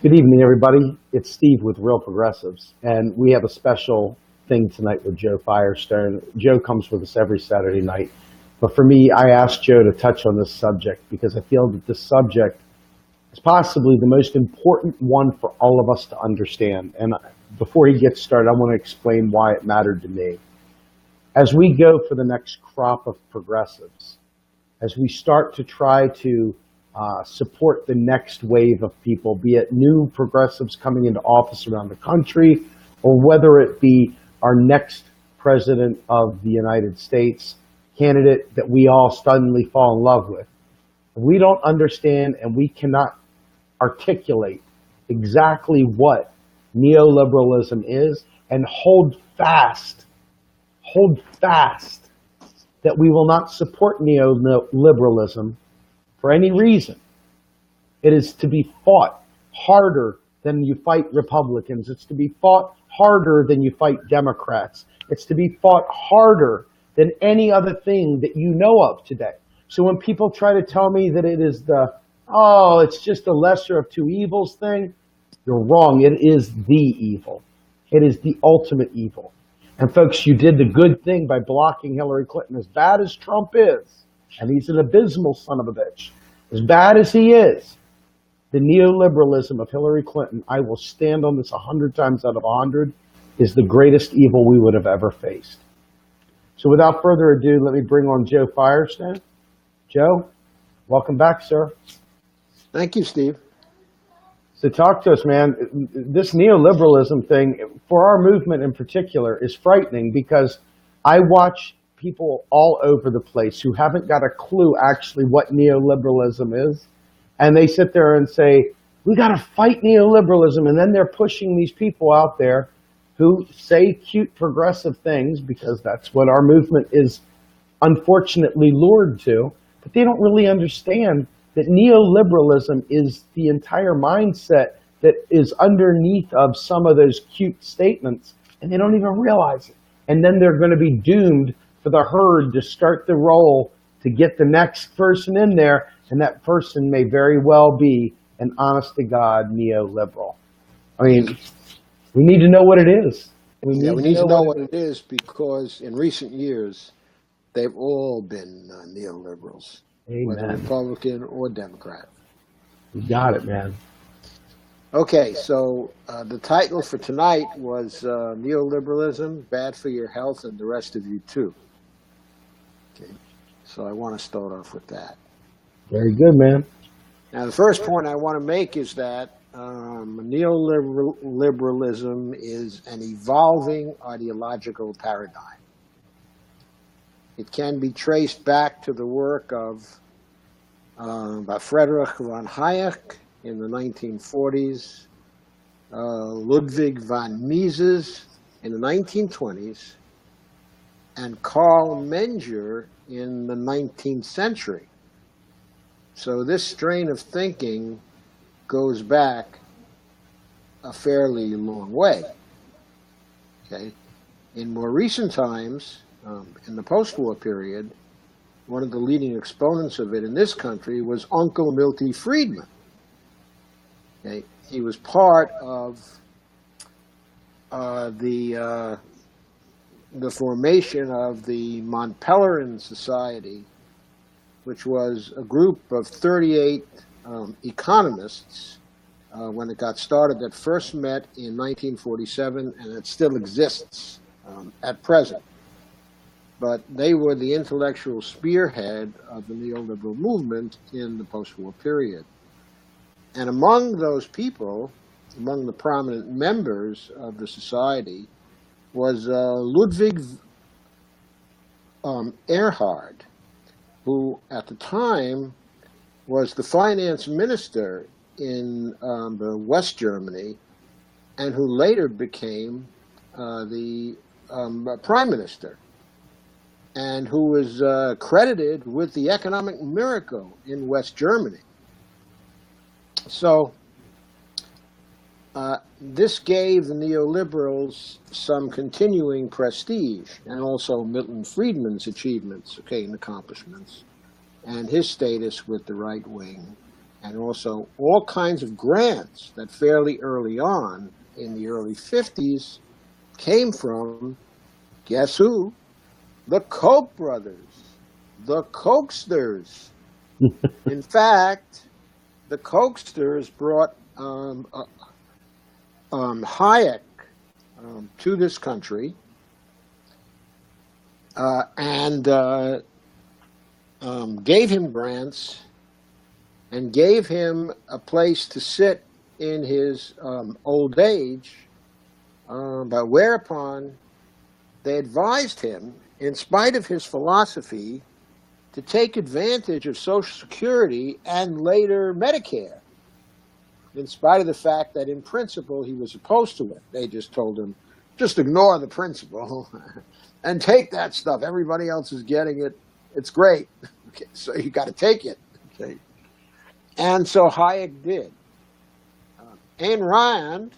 Good evening, everybody. It's Steve with Real Progressives, and we have a special thing tonight with Joe Firestone. Joe comes with us every Saturday night, but for me, I asked Joe to touch on this subject because I feel that this subject is possibly the most important one for all of us to understand. And before he gets started, I want to explain why it mattered to me. As we go for the next crop of progressives, as we start to try to support the next wave of people, be it new progressives coming into office around the country, or whether it be our next president of the United States candidate that we all suddenly fall in love with. We don't understand and we cannot articulate exactly what neoliberalism is and hold fast that we will not support neoliberalism for any reason. It is to be fought harder than you fight Republicans. It's to be fought harder than you fight Democrats. It's to be fought harder than any other thing that you know of today. So when people try to tell me that it is it's just a lesser of two evils thing, you're wrong. It is the evil. It is the ultimate evil. And folks, you did the good thing by blocking Hillary Clinton. As bad as Trump is, and he's an abysmal son of a bitch, as bad as he is, the neoliberalism of Hillary Clinton, I will stand on this 100 times out of 100, is the greatest evil we would have ever faced. So without further ado, let me bring on Joe Firestone. Joe, welcome back, sir. Thank you, Steve. So talk to us, man. This neoliberalism thing, for our movement in particular, is frightening because I watch people all over the place who haven't got a clue actually what neoliberalism is. And they sit there and say, we got to fight neoliberalism. And then they're pushing these people out there who say cute progressive things because that's what our movement is unfortunately lured to. But they don't really understand that neoliberalism is the entire mindset that is underneath of some of those cute statements. And they don't even realize it. And then they're going to be doomed for the herd to start the roll to get the next person in there, and that person may very well be an honest-to-God neoliberal. I mean, we need to know what it is. We need to know what it is because in recent years, they've all been neoliberals, Amen. Whether Republican or Democrat. You got it, man. Okay, so the title for tonight was Neoliberalism, Bad for Your Health and the Rest of You Too. Okay, so I want to start off with that. Very good, man. Now, the first point I want to make is that neoliberalism is an evolving ideological paradigm. It can be traced back to the work of Friedrich von Hayek in the 1940s, Ludwig von Mises in the 1920s, and Karl Menger in the 19th century. So this strain of thinking goes back a fairly long way. Okay? In more recent times, in the post-war period, one of the leading exponents of it in this country was Uncle Milty Friedman. Okay? He was part of the formation of the Mont Pelerin Society, which was a group of 38 economists when it got started that first met in 1947, and it still exists at present. But they were the intellectual spearhead of the neoliberal movement in the post-war period. And among those people, among the prominent members of the society, was Ludwig Erhard, who at the time was the finance minister in the West Germany, and who later became the prime minister, and who was credited with the economic miracle in West Germany. So this gave the neoliberals some continuing prestige, and also Milton Friedman's achievements, and accomplishments, and his status with the right wing and also all kinds of grants that fairly early on in the early 50s came from, guess who? The Koch brothers, the Kochsters. In fact, the Kochsters brought Hayek to this country and gave him grants and gave him a place to sit in his old age, but whereupon they advised him, in spite of his philosophy, to take advantage of Social Security and later Medicare, in spite of the fact that in principle he was opposed to it. They just told him, just ignore the principle and take that stuff. Everybody else is getting it. It's great. Okay, so you got to take it. Okay. And so Hayek did. Ayn Rand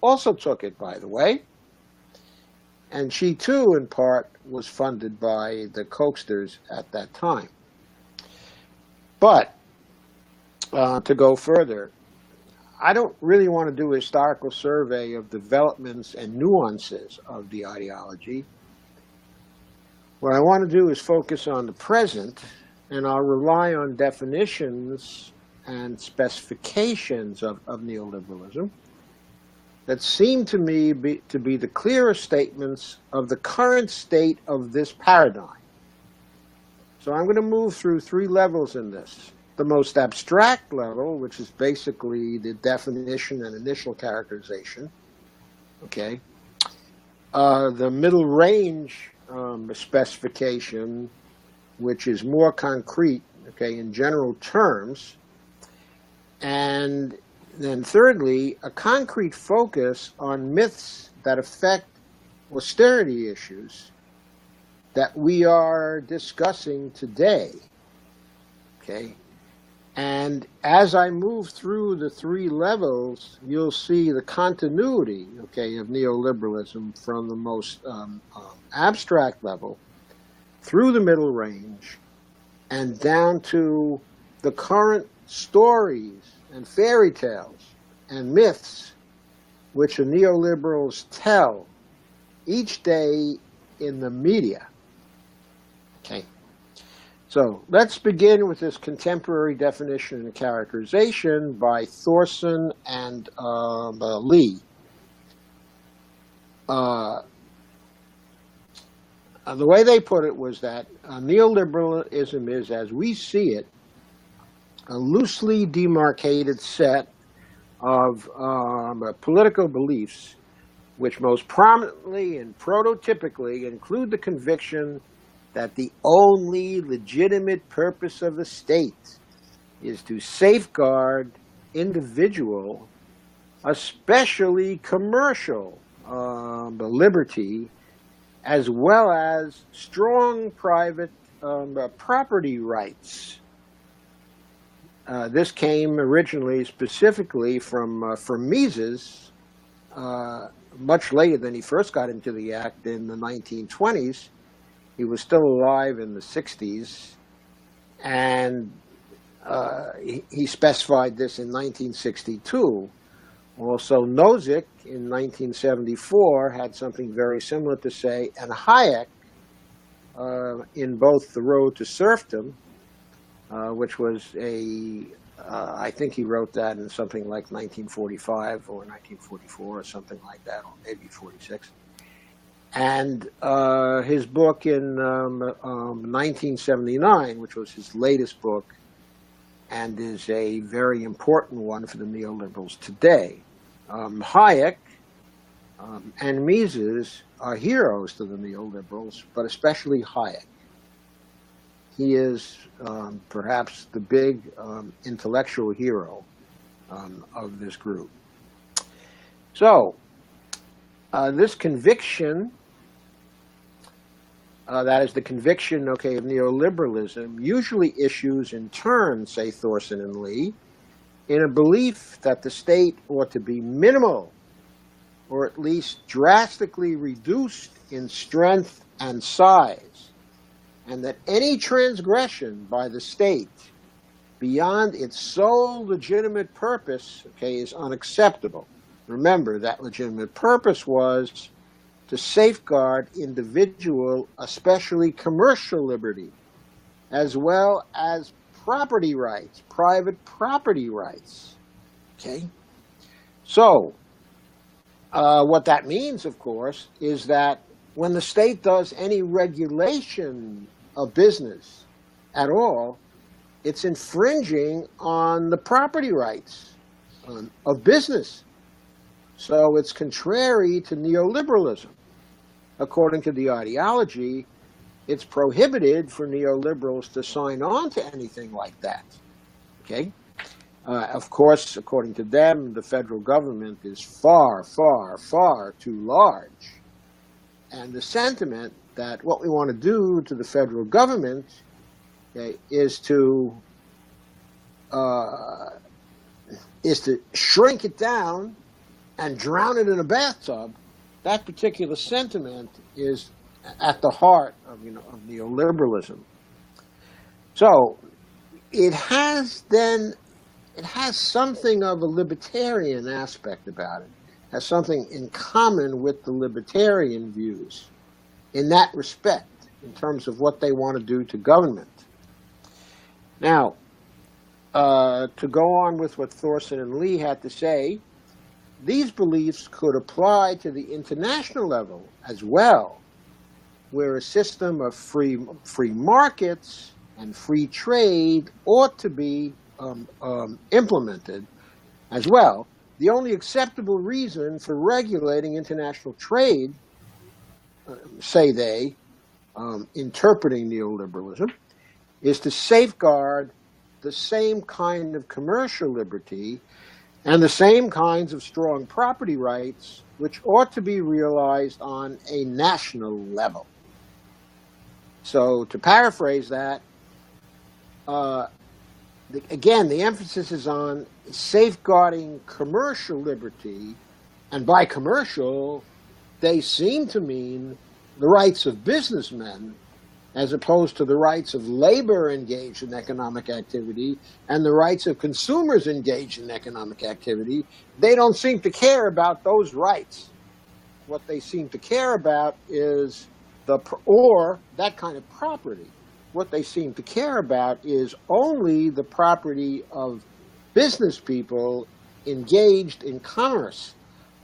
also took it, by the way. And she, too, in part, was funded by the Kochsters at that time. But to go further, I don't really want to do a historical survey of developments and nuances of the ideology. What I want to do is focus on the present, and I'll rely on definitions and specifications of neoliberalism that seem to me to be the clearest statements of the current state of this paradigm. So I'm going to move through three levels in this. The most abstract level, which is basically the definition and initial characterization, okay? The middle range specification, which is more concrete, okay, in general terms. And then thirdly, a concrete focus on myths that affect austerity issues that we are discussing today, okay? And as I move through the three levels, you'll see the continuity, okay, of neoliberalism from the most abstract level through the middle range and down to the current stories and fairy tales and myths which the neoliberals tell each day in the media. Okay. So let's begin with this contemporary definition and characterization by Thorson and Lee. The way they put it was that neoliberalism is, as we see it, a loosely demarcated set of political beliefs which most prominently and prototypically include the conviction that the only legitimate purpose of the state is to safeguard individual, especially commercial, liberty, as well as strong private property rights. This came originally specifically from Mises, much later than he first got into the act in the 1920s. He was still alive in the 60s, and he specified this in 1962. Also, Nozick in 1974 had something very similar to say, and Hayek in both The Road to Serfdom, which was I think he wrote that in something like 1945 or 1944 or something like that, or maybe 46. And his book in 1979, which was his latest book, and is a very important one for the neoliberals today. Hayek and Mises are heroes to the neoliberals, but especially Hayek. He is perhaps the big intellectual hero of this group. So, this conviction, that is the conviction, okay, of neoliberalism, usually issues in turn, say Thorson and Lee, in a belief that the state ought to be minimal, or at least drastically reduced in strength and size, and that any transgression by the state beyond its sole legitimate purpose, okay, is unacceptable. Remember, that legitimate purpose was to safeguard individual, especially commercial liberty, as well as property rights, private property rights. Okay? So, what that means, of course, is that when the state does any regulation of business at all, it's infringing on the property rights of business. So it's contrary to neoliberalism. According to the ideology, it's prohibited for neoliberals to sign on to anything like that. Okay? Of course, according to them, the federal government is far, far, far too large. And the sentiment that what we want to do to the federal government, okay, is to shrink it down and drown it in a bathtub. That particular sentiment is at the heart of, of neoliberalism. So it has something of a libertarian aspect about it. It has something in common with the libertarian views in that respect, in terms of what they want to do to government. Now, to go on with what Thorson and Lee had to say, these beliefs could apply to the international level as well, where a system of free markets and free trade ought to be implemented as well. The only acceptable reason for regulating international trade, say they, interpreting neoliberalism, is to safeguard the same kind of commercial liberty and the same kinds of strong property rights which ought to be realized on a national level. So to paraphrase that, again, the emphasis is on safeguarding commercial liberty, and by commercial, they seem to mean the rights of businessmen as opposed to the rights of labor engaged in economic activity and the rights of consumers engaged in economic activity. They don't seem to care about those rights. What they seem to care about is that kind of property. What they seem to care about is only the property of business people engaged in commerce.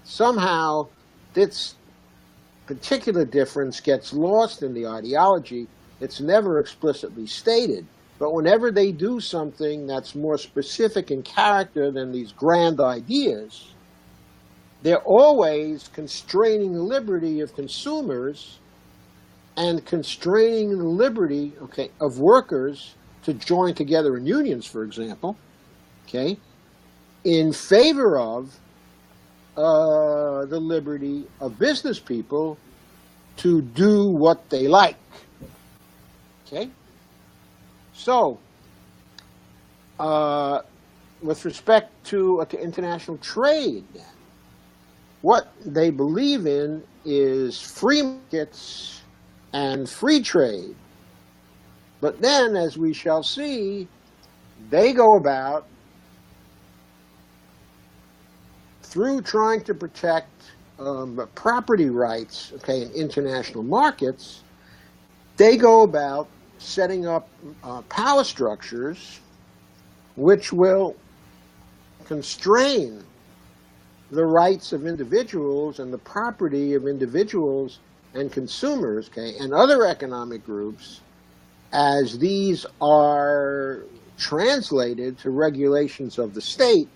Somehow, this particular difference gets lost in the ideology. It's never explicitly stated. But whenever they do something that's more specific in character than these grand ideas, they're always constraining the liberty of consumers and constraining the liberty, of workers to join together in unions, for example, in favor of the liberty of business people to do what they like. Okay? So, with respect to international trade, what they believe in is free markets and free trade. But then, as we shall see, they go about through trying to protect property rights, in international markets. They go about setting up power structures which will constrain the rights of individuals and the property of individuals and consumers, and other economic groups, as these are translated to regulations of the state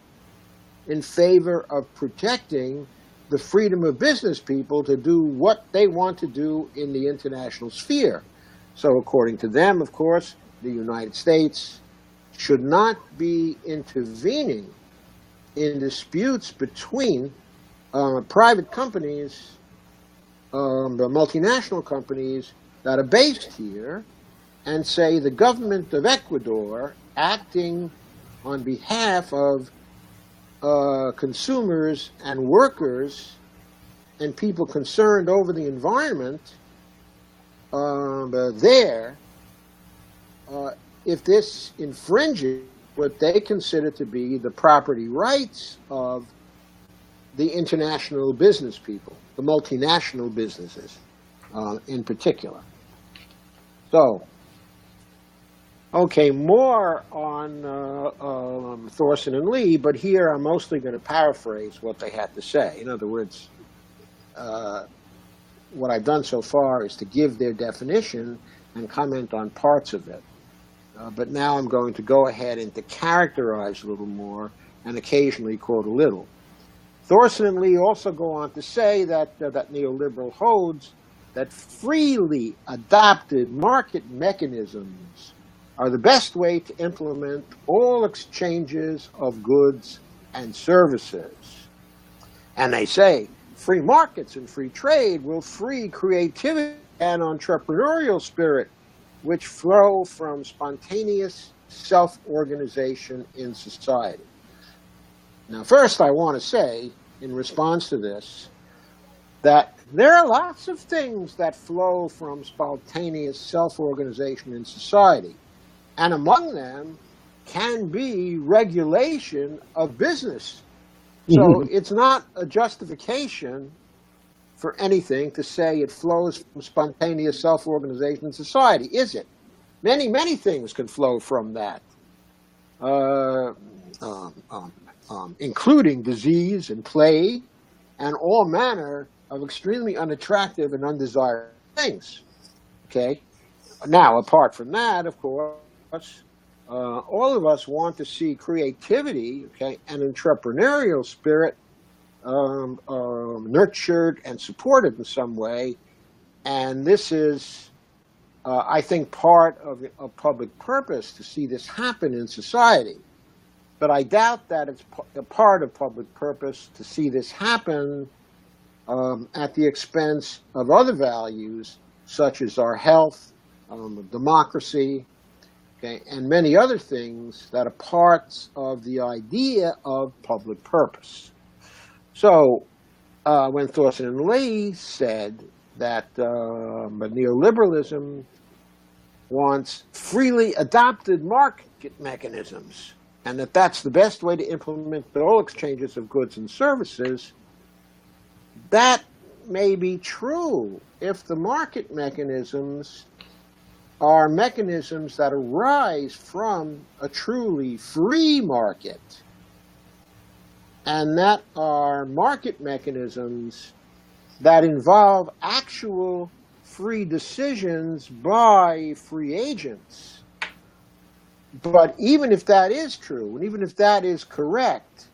in favor of protecting the freedom of business people to do what they want to do in the international sphere. So according to them, of course, the United States should not be intervening in disputes between private companies, the multinational companies that are based here, and say the government of Ecuador, acting on behalf of consumers and workers and people concerned over the environment, if this infringes what they consider to be the property rights of the international business people, the multinational businesses in particular. So, okay, more on Thorson and Lee, but here I'm mostly going to paraphrase what they had to say. In other words, what I've done so far is to give their definition and comment on parts of it. But now I'm going to go ahead and to characterize a little more and occasionally quote a little. Thorson and Lee also go on to say that that neoliberal holds that freely adopted market mechanisms are the best way to implement all exchanges of goods and services. And they say free markets and free trade will free creativity and entrepreneurial spirit, which flow from spontaneous self-organization in society. Now, first I want to say, in response to this, that there are lots of things that flow from spontaneous self-organization in society, and among them can be regulation of business. So it's not a justification for anything to say it flows from spontaneous self-organization in society, is it? Many, many things can flow from that, including disease and plague and all manner of extremely unattractive and undesired things. Okay? Now, apart from that, of course, all of us want to see creativity, okay, and entrepreneurial spirit nurtured and supported in some way, and this is, I think, part of public purpose to see this happen in society. But I doubt that it's a part of public purpose to see this happen at the expense of other values, such as our health, democracy, okay, and many other things that are parts of the idea of public purpose. So when Thorson and Lee said that neoliberalism wants freely adopted market mechanisms, and that that's the best way to implement all exchanges of goods and services, that may be true if the market mechanisms are mechanisms that arise from a truly free market, and that are market mechanisms that involve actual free decisions by free agents. But even if that is true, and even if that is correct,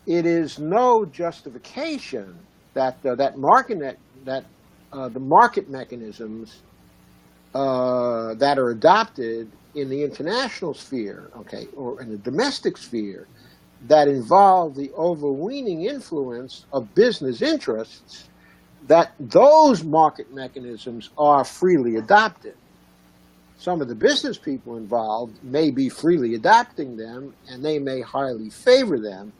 it is no justification that the market mechanisms that are adopted in the international sphere, okay, or in the domestic sphere, that involve the overweening influence of business interests, that those market mechanisms are freely adopted. Some of the business people involved may be freely adopting them, and they may highly favor them,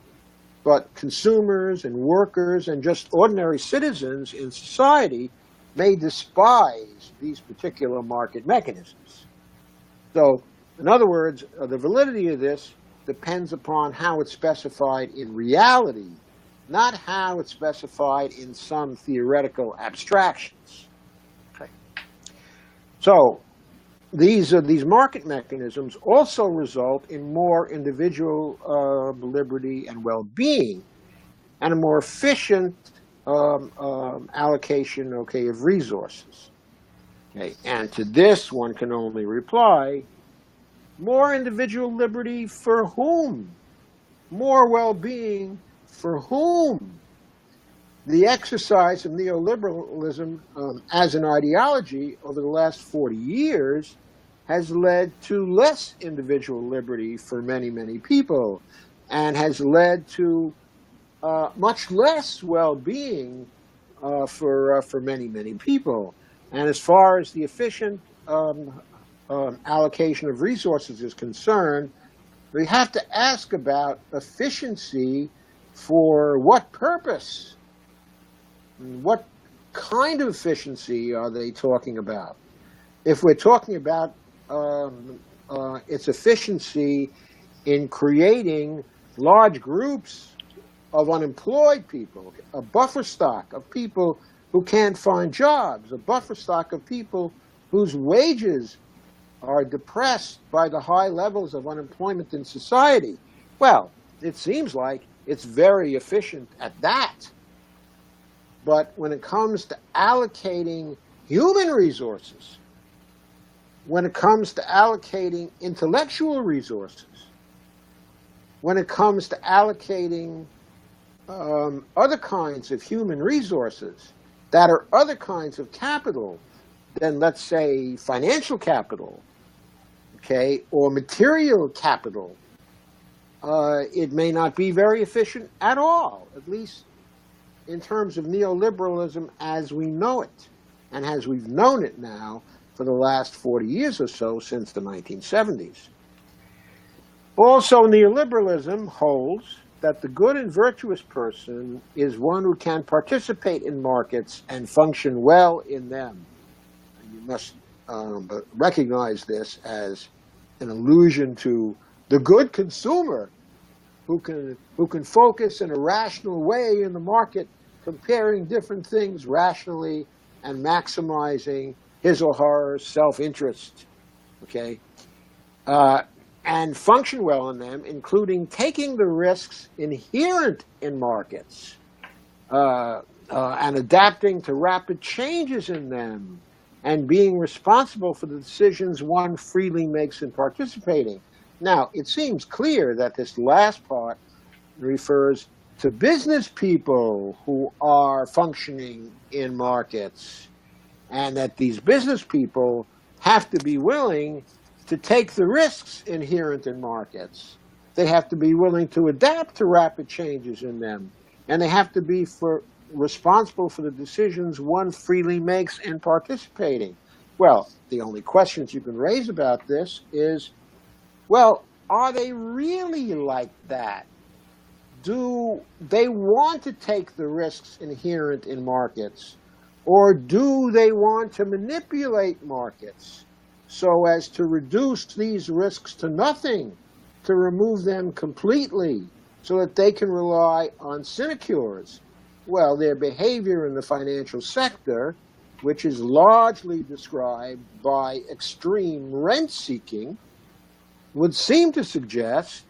but consumers and workers and just ordinary citizens in society may despise these particular market mechanisms. So, in other words, the validity of this depends upon how it's specified in reality, not how it's specified in some theoretical abstractions. Okay. So, these market mechanisms also result in more individual liberty and well-being, and a more efficient allocation, okay, of resources. Okay, and to this one can only reply, more individual liberty for whom? More well-being for whom? The exercise of neoliberalism as an ideology over the last 40 years has led to less individual liberty for many, many people, and has led to much less well-being for many, many people. And as far as the efficient allocation of resources is concerned, we have to ask about efficiency for what purpose? What kind of efficiency are they talking about? If we're talking about its efficiency in creating large groups of unemployed people, a buffer stock of people who can't find jobs, a buffer stock of people whose wages are depressed by the high levels of unemployment in society. Well, it seems like it's very efficient at that. But when it comes to allocating human resources, when it comes to allocating intellectual resources, when it comes to allocating other kinds of human resources that are other kinds of capital than, let's say, financial capital, okay, or material capital, it may not be very efficient at all, at least in terms of neoliberalism as we know it, and as we've known it now for the last 40 years or so, since the 1970s. Also, neoliberalism holds that the good and virtuous person is one who can participate in markets and function well in them. And you must recognize this as an allusion to the good consumer who can focus in a rational way in the market, comparing different things rationally and maximizing his or her self-interest, okay? And function well in them, including taking the risks inherent in markets and adapting to rapid changes in them and being responsible for the decisions one freely makes in participating. Now, it seems clear that this last part refers to business people who are functioning in markets, and that these business people have to be willing to take the risks inherent in markets. They have to be willing to adapt to rapid changes in them, and they have to be responsible for the decisions one freely makes in participating. Well, the only questions you can raise about this is, well, are they really like that? Do they want to take the risks inherent in markets, or do they want to manipulate markets so as to reduce these risks to nothing, to remove them completely, so that they can rely on sinecures? Well, their behavior in the financial sector, which is largely described by extreme rent-seeking, would seem to suggest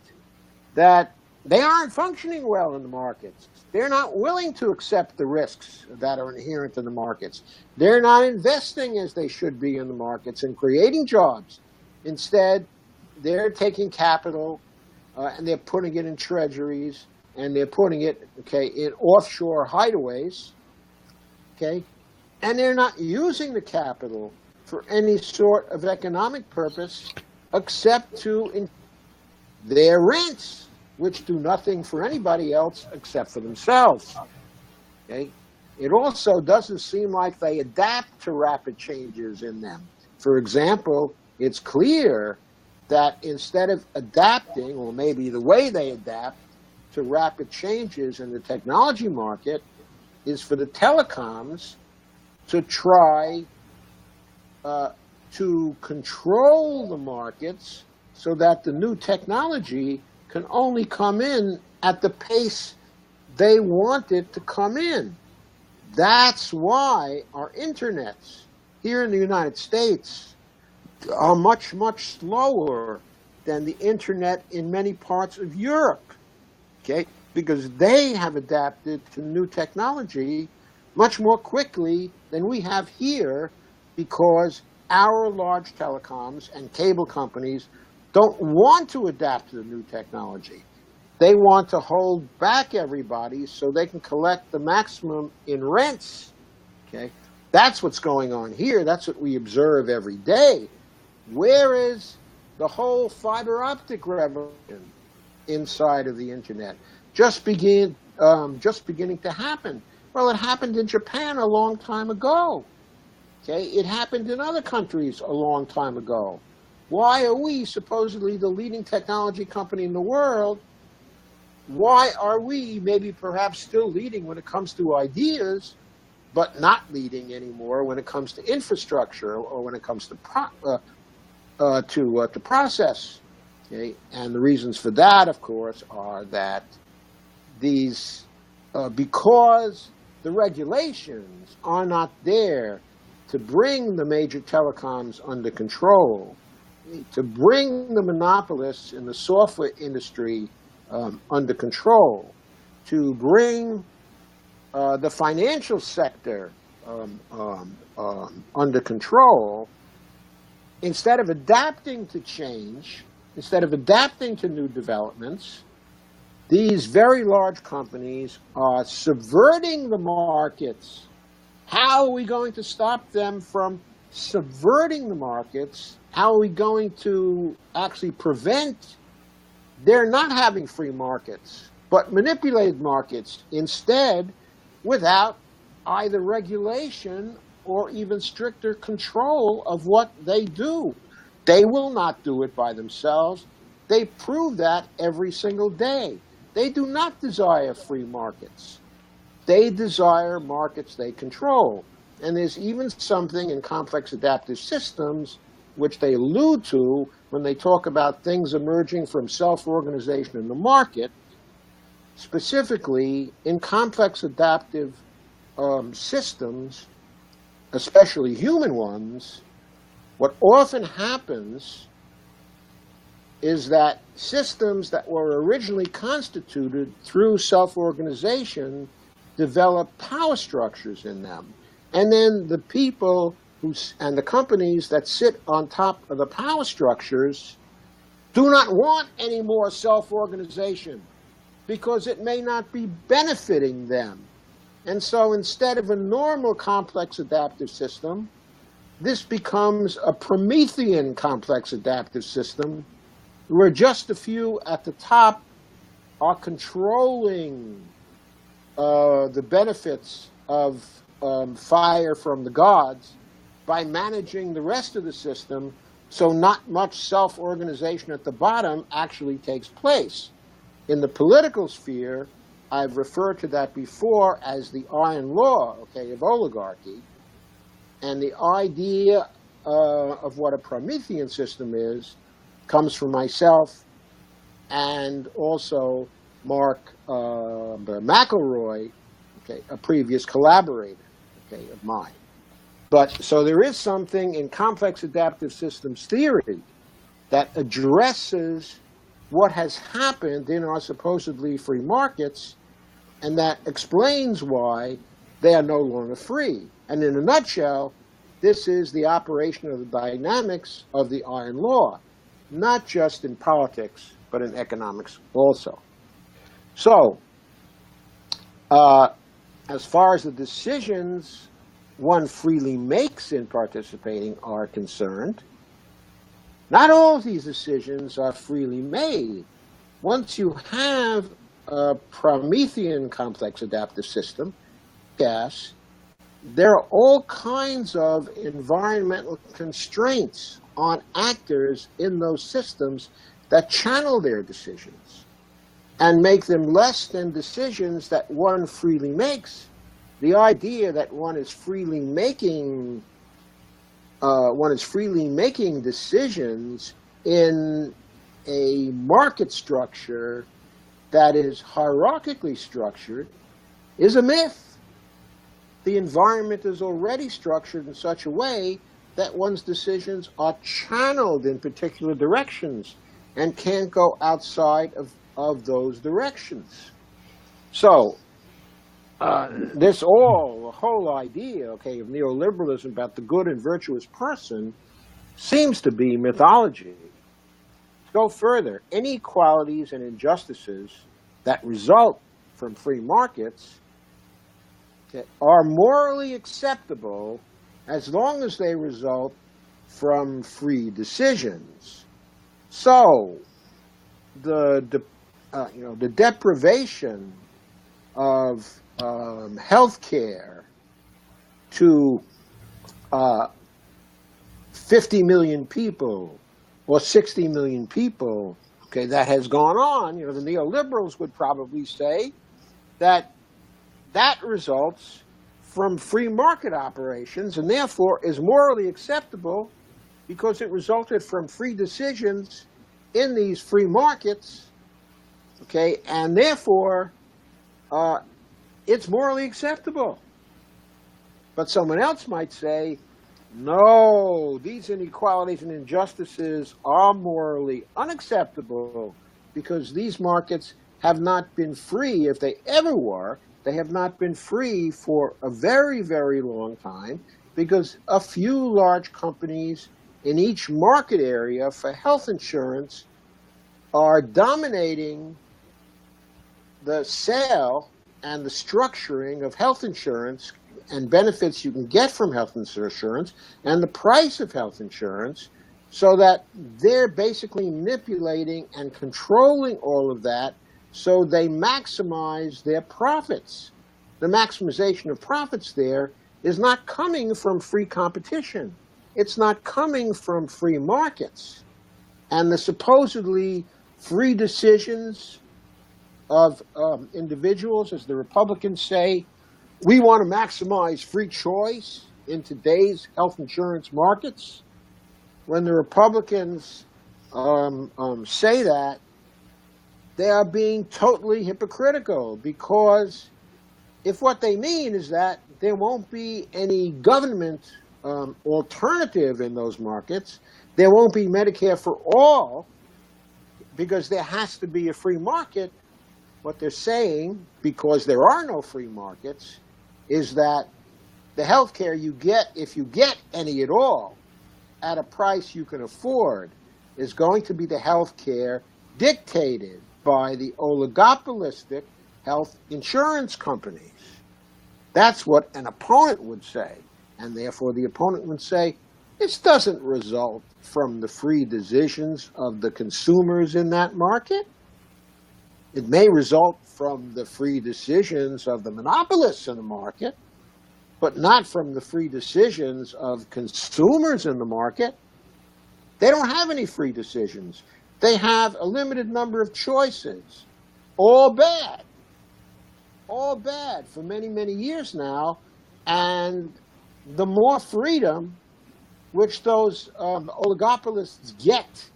that they aren't functioning well in the markets. They're not willing to accept the risks that are inherent in the markets. They're not investing as they should be in the markets and creating jobs. Instead, they're taking capital and they're putting it in treasuries, and they're putting it, okay, in offshore hideaways, okay, and they're not using the capital for any sort of economic purpose except to their rents, which do nothing for anybody else except for themselves. Okay? It also doesn't seem like they adapt to rapid changes in them. For example, it's clear that instead of adapting, or maybe the way they adapt to rapid changes in the technology market, is for the telecoms to try to control the markets so that the new technology can only come in at the pace they want it to come in. That's why our internets here in the United States are much, much slower than the internet in many parts of Europe, okay? Because they have adapted to new technology much more quickly than we have here, because our large telecoms and cable companies don't want to adapt to the new technology. They want to hold back everybody so they can collect the maximum in rents, okay? That's what's going on here. That's what we observe every day. Where is the whole fiber optic revolution inside of the internet? Just beginning to happen. Well, it happened in Japan a long time ago. Okay, it happened in other countries a long time ago. Why are we supposedly the leading technology company in the world? Why are we maybe perhaps still leading when it comes to ideas, but not leading anymore when it comes to infrastructure or when it comes to process? Okay? And the reasons for that, of course, are that these, because the regulations are not there to bring the major telecoms under control, to bring the monopolists in the software industry under control, to bring the financial sector under control, instead of adapting to change, instead of adapting to new developments, these very large companies are subverting the markets. How are we going to stop them from subverting the markets? How are we going to actually prevent their not having free markets, but manipulated markets instead, without either regulation or even stricter control of what they do? They will not do it by themselves. They prove that every single day. They do not desire free markets. They desire markets they control. And there's even something in complex adaptive systems which they allude to when they talk about things emerging from self-organization in the market. Specifically, in complex adaptive systems, especially human ones, what often happens is that systems that were originally constituted through self-organization develop power structures in them. And then the people and the companies that sit on top of the power structures do not want any more self-organization because it may not be benefiting them. And so instead of a normal complex adaptive system, this becomes a Promethean complex adaptive system where just a few at the top are controlling the benefits of fire from the gods by managing the rest of the system, so not much self-organization at the bottom actually takes place. In the political sphere, I've referred to that before as the iron law, okay, of oligarchy. And the idea of what a Promethean system is comes from myself and also Mark McElroy, okay, a previous collaborator, okay, of mine. But so there is something in complex adaptive systems theory that addresses what has happened in our supposedly free markets, and that explains why they are no longer free. And in a nutshell, this is the operation of the dynamics of the iron law, not just in politics, but in economics also. So, as far as the decisions one freely makes in participating are concerned, not all of these decisions are freely made. Once you have a Promethean complex adaptive system, yes, there are all kinds of environmental constraints on actors in those systems that channel their decisions and make them less than decisions that one freely makes. The idea that one is freely making decisions in a market structure that is hierarchically structured is a myth. The environment is already structured in such a way that one's decisions are channeled in particular directions and can't go outside of those directions. So, the whole idea, okay, of neoliberalism about the good and virtuous person seems to be mythology. To go further, inequalities and injustices that result from free markets are morally acceptable as long as they result from free decisions. So, the deprivation of health care to 50 million people or 60 million people, okay, that has gone on. The neoliberals would probably say that results from free market operations and therefore is morally acceptable because it resulted from free decisions in these free markets, okay, and therefore it's morally acceptable. But someone else might say, no, these inequalities and injustices are morally unacceptable because these markets have not been free. If they ever were, they have not been free for a very, very long time because a few large companies in each market area for health insurance are dominating the sale and the structuring of health insurance and benefits you can get from health insurance and the price of health insurance, so that they're basically manipulating and controlling all of that so they maximize their profits. The maximization of profits there is not coming from free competition. It's not coming from free markets. And the supposedly free decisions of individuals, as the Republicans say, we want to maximize free choice in today's health insurance markets. When the Republicans say that, they are being totally hypocritical, because if what they mean is that there won't be any government alternative in those markets, there won't be Medicare for all, because there has to be a free market, what they're saying, because there are no free markets, is that the health care you get, if you get any at all, at a price you can afford, is going to be the health care dictated by the oligopolistic health insurance companies. That's what an opponent would say. And therefore the opponent would say, this doesn't result from the free decisions of the consumers in that market. It may result from the free decisions of the monopolists in the market, but not from the free decisions of consumers in the market. They don't have any free decisions. They have a limited number of choices. All bad for many, many years now. And the more freedom which those oligopolists get,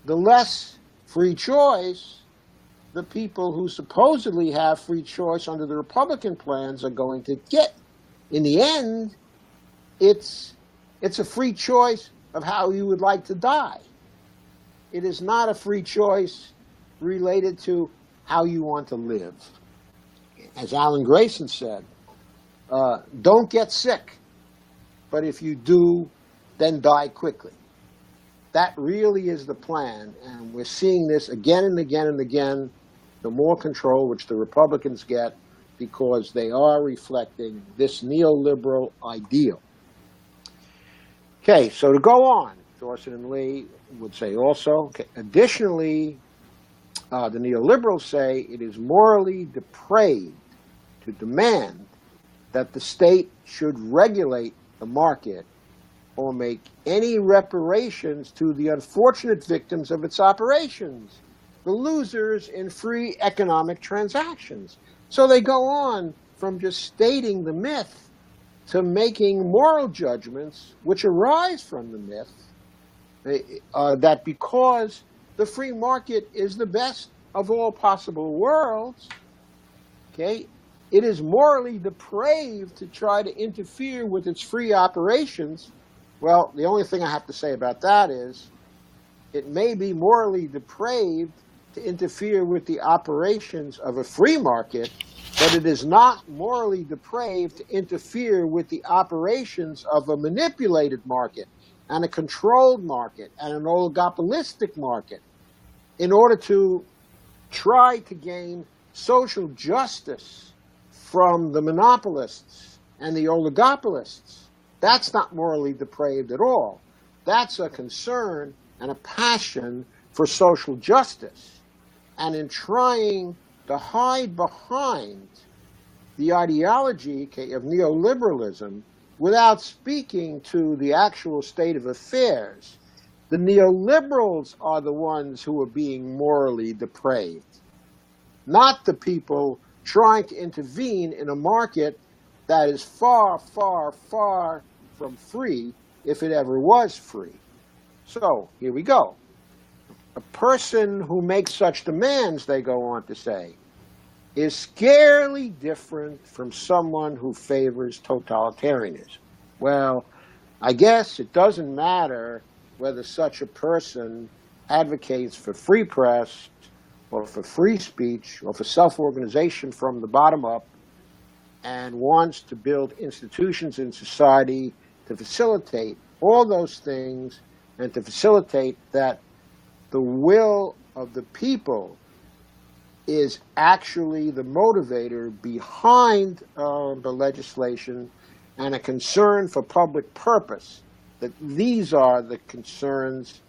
the less free choice the people who supposedly have free choice under the Republican plans are going to get. In the end, it's a free choice of how you would like to die. It is not a free choice related to how you want to live. As Alan Grayson said, don't get sick, but if you do, then die quickly. That really is the plan, and we're seeing this again and again and again, the more control which the Republicans get, because they are reflecting this neoliberal ideal. Okay, so to go on, Thorson and Lee would say also, okay, additionally, the neoliberals say it is morally depraved to demand that the state should regulate the market or make any reparations to the unfortunate victims of its operations, the losers in free economic transactions. So they go on from just stating the myth to making moral judgments which arise from the myth, that because the free market is the best of all possible worlds, okay, it is morally depraved to try to interfere with its free operations. Well, the only thing I have to say about that is it may be morally depraved to interfere with the operations of a free market, but it is not morally depraved to interfere with the operations of a manipulated market and a controlled market and an oligopolistic market in order to try to gain social justice from the monopolists and the oligopolists. That's not morally depraved at all. That's a concern and a passion for social justice. And in trying to hide behind the ideology of neoliberalism without speaking to the actual state of affairs, the neoliberals are the ones who are being morally depraved, not the people trying to intervene in a market that is far, far, far from free, if it ever was free. So here we go. a person who makes such demands, they go on to say, is scarcely different from someone who favors totalitarianism. Well, I guess it doesn't matter whether such a person advocates for free press or for free speech or for self-organization from the bottom up and wants to build institutions in society to facilitate all those things and to facilitate that the will of the people is actually the motivator behind the legislation and a concern for public purpose, that these are the concerns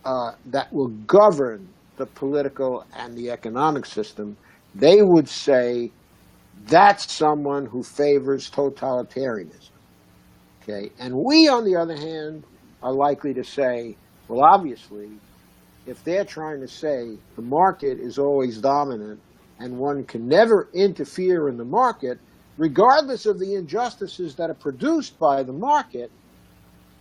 that will govern the political and the economic system. They would say that's someone who favors totalitarianism. Okay? And we, on the other hand, are likely to say, well, obviously, if they're trying to say the market is always dominant and one can never interfere in the market, regardless of the injustices that are produced by the market,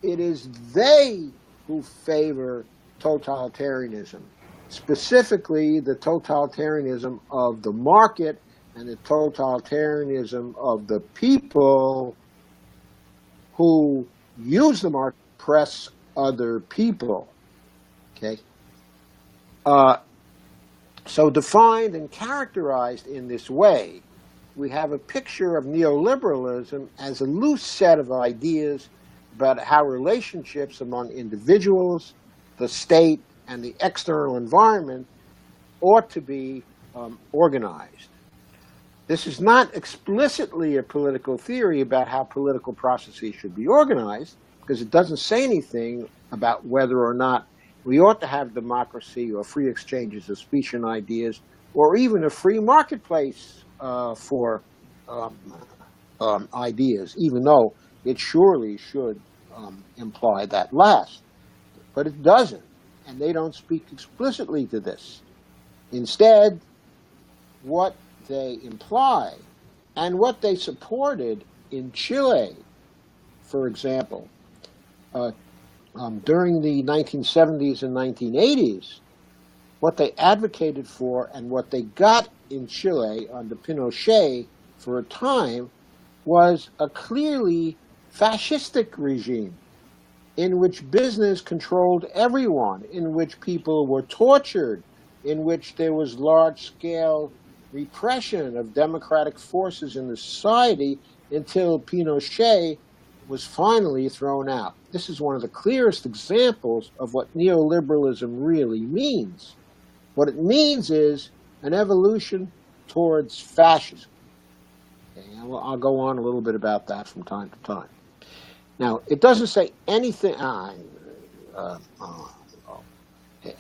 it is they who favor totalitarianism, specifically the totalitarianism of the market and the totalitarianism of the people who use the market to oppress other people. Okay? So defined and characterized in this way, we have a picture of neoliberalism as a loose set of ideas about how relationships among individuals, the state, and the external environment ought to be organized. This is not explicitly a political theory about how political processes should be organized, because it doesn't say anything about whether or not we ought to have democracy or free exchanges of speech and ideas, or even a free marketplace for ideas, even though it surely should imply that last. But it doesn't, and they don't speak explicitly to this. Instead, what they imply and what they supported in Chile, for example, during the 1970s and 1980s, what they advocated for and what they got in Chile under Pinochet for a time was a clearly fascistic regime in which business controlled everyone, in which people were tortured, in which there was large-scale repression of democratic forces in the society until Pinochet was finally thrown out. This is one of the clearest examples of what neoliberalism really means. What it means is an evolution towards fascism. Okay, I'll go on a little bit about that from time to time. Now, it doesn't say anything. I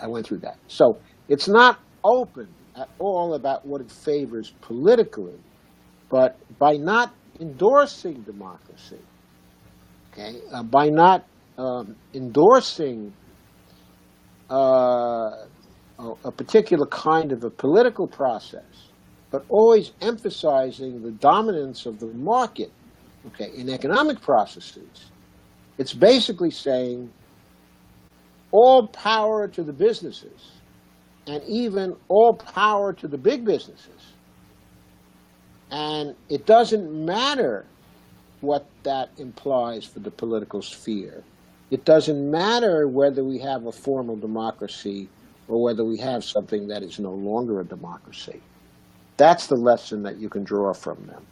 went through that. So it's not open at all about what it favors politically, but by not endorsing democracy, okay, by not endorsing a particular kind of a political process, but always emphasizing the dominance of the market, okay, in economic processes, it's basically saying all power to the businesses, and even all power to the big businesses. And it doesn't matter what that implies for the political sphere. It doesn't matter whether we have a formal democracy or whether we have something that is no longer a democracy. That's the lesson that you can draw from them.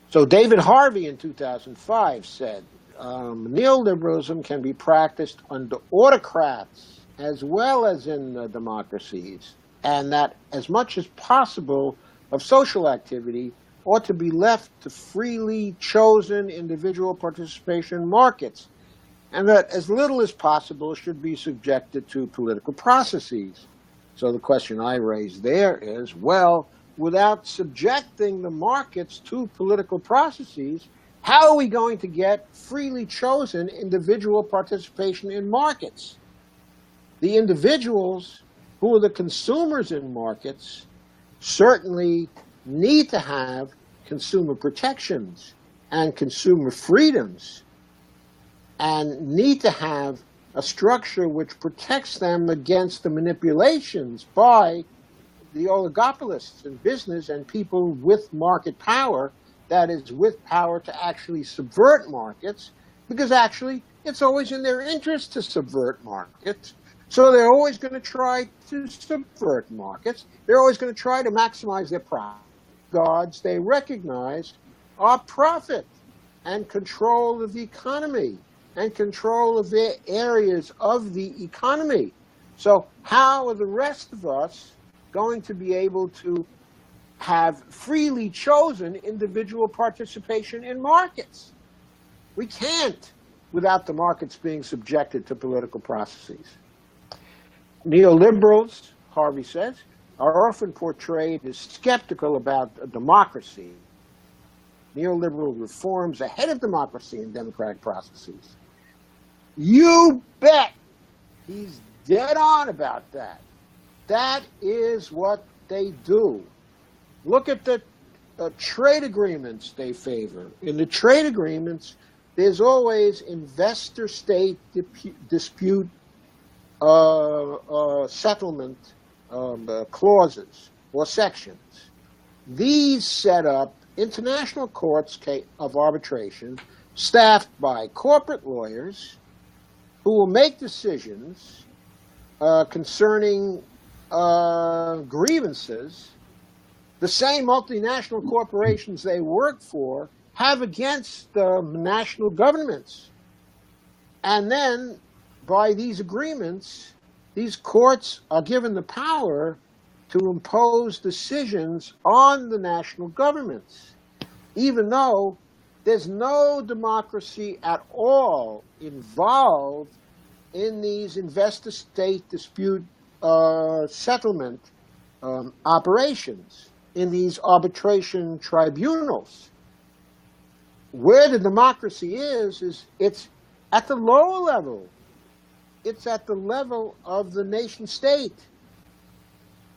So David Harvey in 2005 said, neoliberalism can be practiced under autocrats as well as in democracies, and that as much as possible of social activity ought to be left to freely chosen individual participation in markets, and that as little as possible should be subjected to political processes. So the question I raise there is, well, without subjecting the markets to political processes, how are we going to get freely chosen individual participation in markets? The individuals who are the consumers in markets certainly need to have consumer protections and consumer freedoms. and need to have a structure which protects them against the manipulations by the oligopolists in business and people with market power, that is, with power to actually subvert markets, because actually it's always in their interest to subvert markets. So they're always going to try to subvert markets. They're always going to try to maximize their profit. Gods they recognize are profit and control of the economy and control of their areas of the economy. So how are the rest of us going to be able to have freely chosen individual participation in markets? We can't without the markets being subjected to political processes. Neoliberals, Harvey says, are often portrayed as skeptical about democracy. Neoliberal reforms ahead of democracy in democratic processes. You bet he's dead on about that. That is what they do. Look at the trade agreements they favor. In the trade agreements, there's always investor-state dispute settlement clauses or sections. These set up international courts of arbitration staffed by corporate lawyers who will make decisions concerning grievances the same multinational corporations they work for have against national governments. And then, by these agreements, these courts are given the power to impose decisions on the national governments, even though there's no democracy at all involved in these investor-state dispute settlement operations, in these arbitration tribunals. Where the democracy is it's at the lower level. It's at the level of the nation state.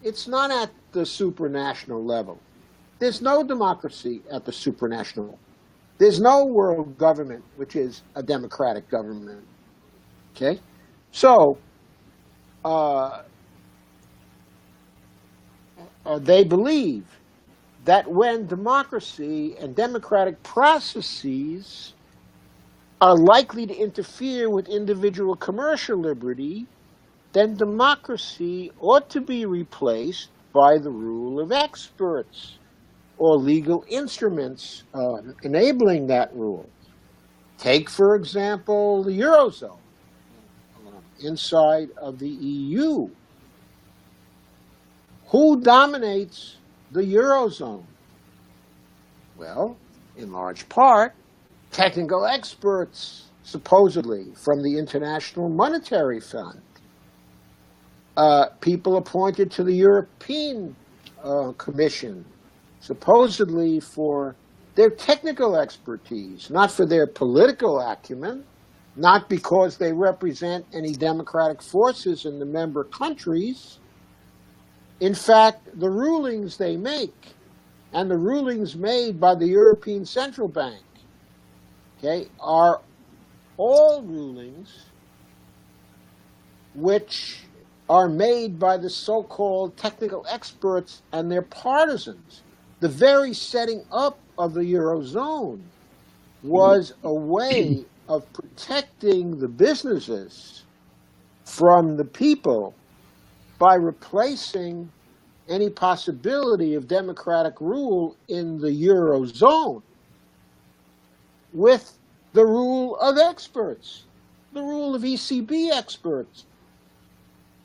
It's not at the supranational level. There's no democracy at the supranational. There's no world government which is a democratic government. Okay? So, they believe that when democracy and democratic processes are likely to interfere with individual commercial liberty, then democracy ought to be replaced by the rule of experts or legal instruments enabling that rule. Take, for example, the Eurozone inside of the EU. Who dominates the Eurozone? Well, in large part, technical experts, supposedly, from the International Monetary Fund. People appointed to the European Commission, supposedly for their technical expertise, not for their political acumen, not because they represent any democratic forces in the member countries. In fact, the rulings they make and the rulings made by the European Central Bank, okay, are all rulings which are made by the so-called technical experts and their partisans. The very setting up of the Eurozone was a way of protecting the businesses from the people by replacing any possibility of democratic rule in the Eurozone with the rule of experts, the rule of ECB experts,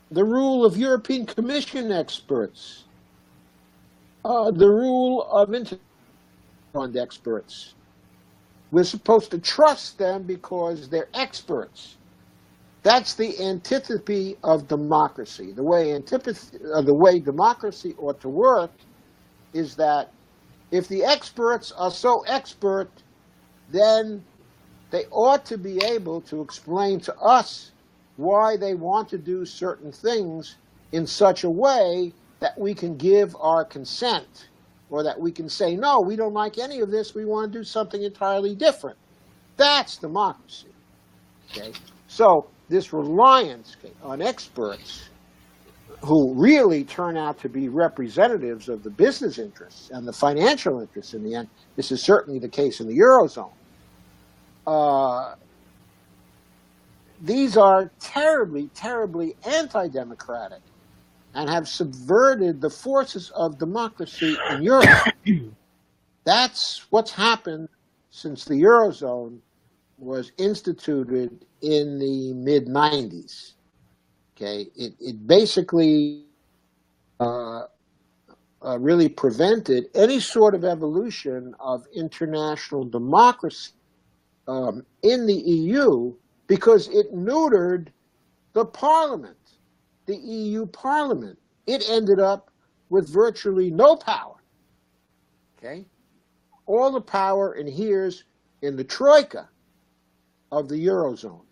the rule of European Commission experts, the rule of fund experts. We're supposed to trust them because they're experts. That's the antithesis of democracy. The way democracy ought to work is that if the experts are so expert, then they ought to be able to explain to us why they want to do certain things in such a way that we can give our consent, or that we can say, no, we don't like any of this, we want to do something entirely different. That's democracy. Okay, so this reliance on experts who really turn out to be representatives of the business interests and the financial interests in the end. This is certainly the case in the Eurozone. These are terribly, terribly anti-democratic and have subverted the forces of democracy in Europe. That's what's happened since the Eurozone was instituted in the mid-90s. Okay, it basically really prevented any sort of evolution of international democracy in the EU because it neutered the parliament, the EU parliament. It ended up with virtually no power. Okay, all the power inheres in the troika of the Eurozone.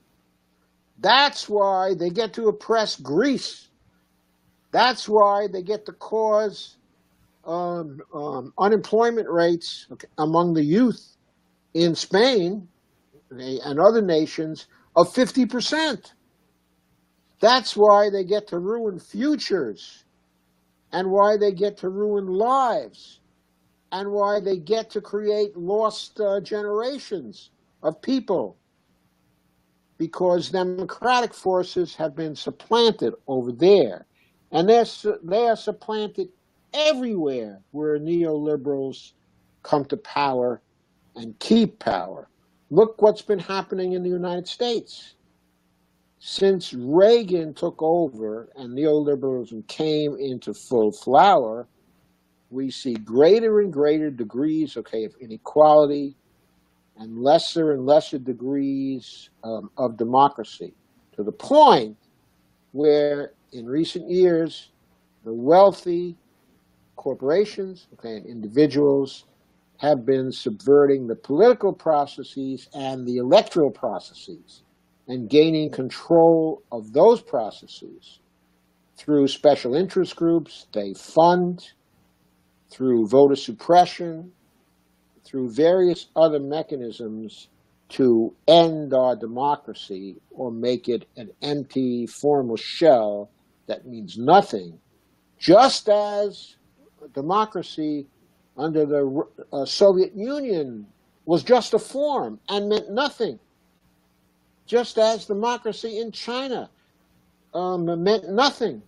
That's why they get to oppress Greece. That's why they get to cause unemployment rates among the youth in Spain and other nations of 50%. That's why they get to ruin futures and why they get to ruin lives and why they get to create lost generations of people, because democratic forces have been supplanted over there. And they are supplanted everywhere where neoliberals come to power and keep power. Look what's been happening in the United States. Since Reagan took over and neoliberalism came into full flower, we see greater and greater degrees of inequality and lesser degrees of democracy, to the point where in recent years the wealthy corporations and individuals have been subverting the political processes and the electoral processes and gaining control of those processes through special interest groups they fund, through voter suppression, through various other mechanisms to end our democracy or make it an empty, formal shell that means nothing, just as democracy under the Soviet Union was just a form and meant nothing, just as democracy in China meant nothing.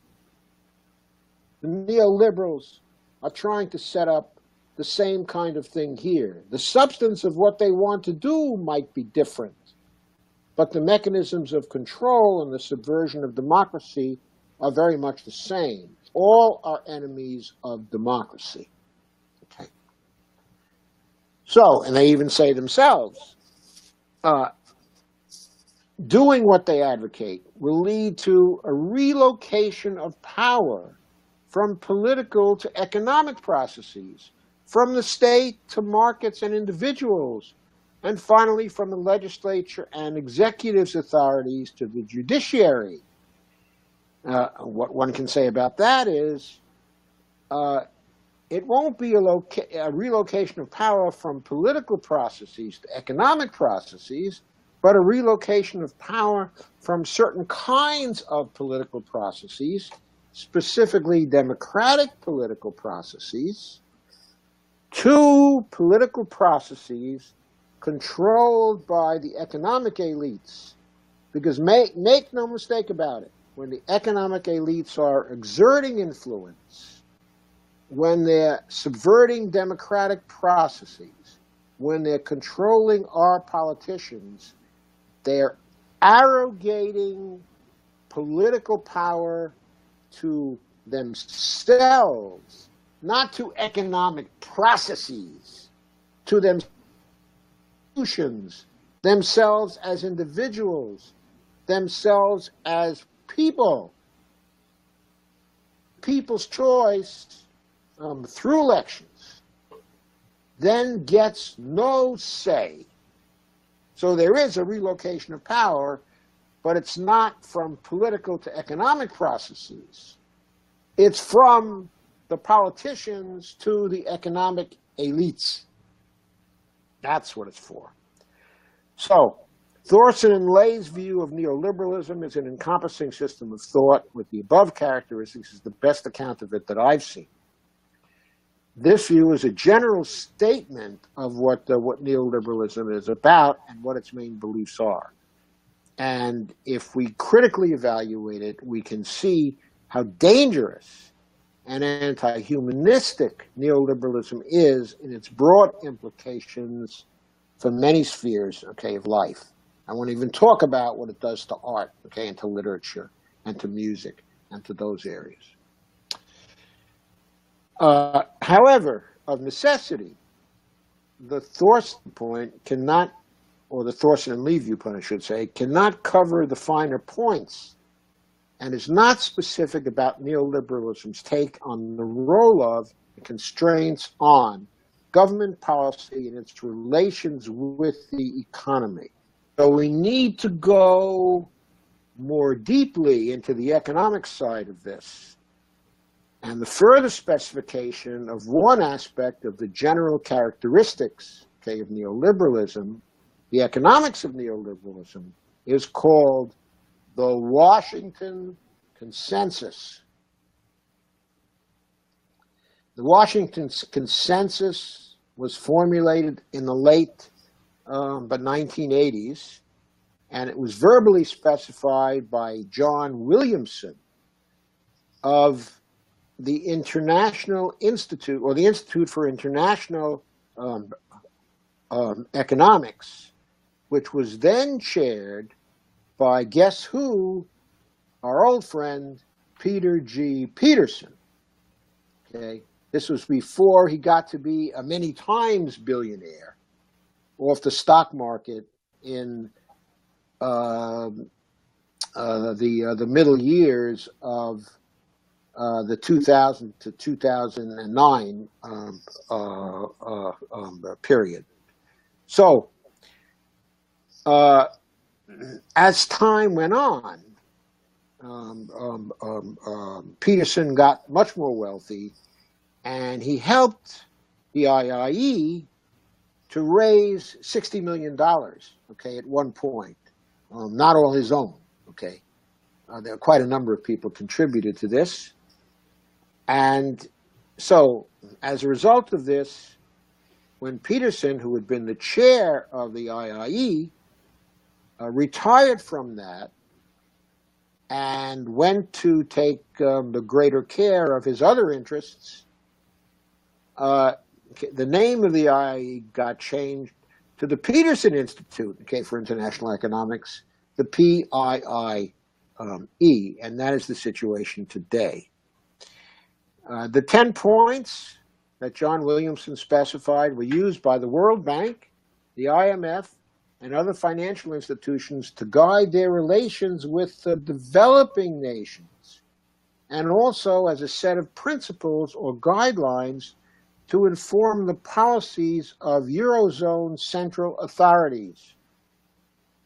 The neoliberals are trying to set up the same kind of thing here. The substance of what they want to do might be different, but the mechanisms of control and the subversion of democracy are very much the same. All are enemies of democracy. Okay. So, and they even say themselves, doing what they advocate will lead to a relocation of power from political to economic processes, from the state to markets and individuals, and finally from the legislature and executive authorities to the judiciary. What one can say about that is it won't be a relocation of power from political processes to economic processes, but a relocation of power from certain kinds of political processes, specifically democratic political processes, to political processes controlled by the economic elites. Because make no mistake about it, when the economic elites are exerting influence, when they're subverting democratic processes, when they're controlling our politicians, they're arrogating political power to themselves, not to economic processes, to themselves as individuals, themselves as people. People's choice through elections then gets no say. So there is a relocation of power, but it's not from political to economic processes. It's from the politicians to the economic elites. That's what it's for. So Thorson and Lay's view of neoliberalism is an encompassing system of thought with the above characteristics is the best account of it that I've seen. This view is a general statement of what neoliberalism is about and what its main beliefs are. And if we critically evaluate it, we can see how dangerous and anti-humanistic neoliberalism is in its broad implications for many spheres, of life. I won't even talk about what it does to art, and to literature, and to music, and to those areas. However, of necessity, the Thorson point cannot, or the Thorson and Lee viewpoint, I should say, cannot cover the finer points and is not specific about neoliberalism's take on the role of and constraints on government policy and its relations with the economy. So we need to go more deeply into the economic side of this and the further specification of one aspect of the general characteristics of neoliberalism, the economics of neoliberalism, is called the Washington Consensus. The Washington Consensus was formulated in the late 1980s, and it was verbally specified by John Williamson of the International Institute, or the Institute for International Economics, which was then chaired by, guess who? Our old friend, Peter G. Peterson. This was before he got to be a many times billionaire off the stock market in the middle years of the 2000 to 2009 period. So, as time went on, Peterson got much more wealthy, and he helped the IIE to raise $60 million, at one point. Not all his own, there are quite a number of people contributed to this. And so, as a result of this, when Peterson, who had been the chair of the IIE, retired from that and went to take the greater care of his other interests, the name of the IIE got changed to the Peterson Institute, for International Economics, the PIIE, and that is the situation today. The 10 points that John Williamson specified were used by the World Bank, the IMF, and other financial institutions to guide their relations with the developing nations, and also as a set of principles or guidelines to inform the policies of Eurozone central authorities.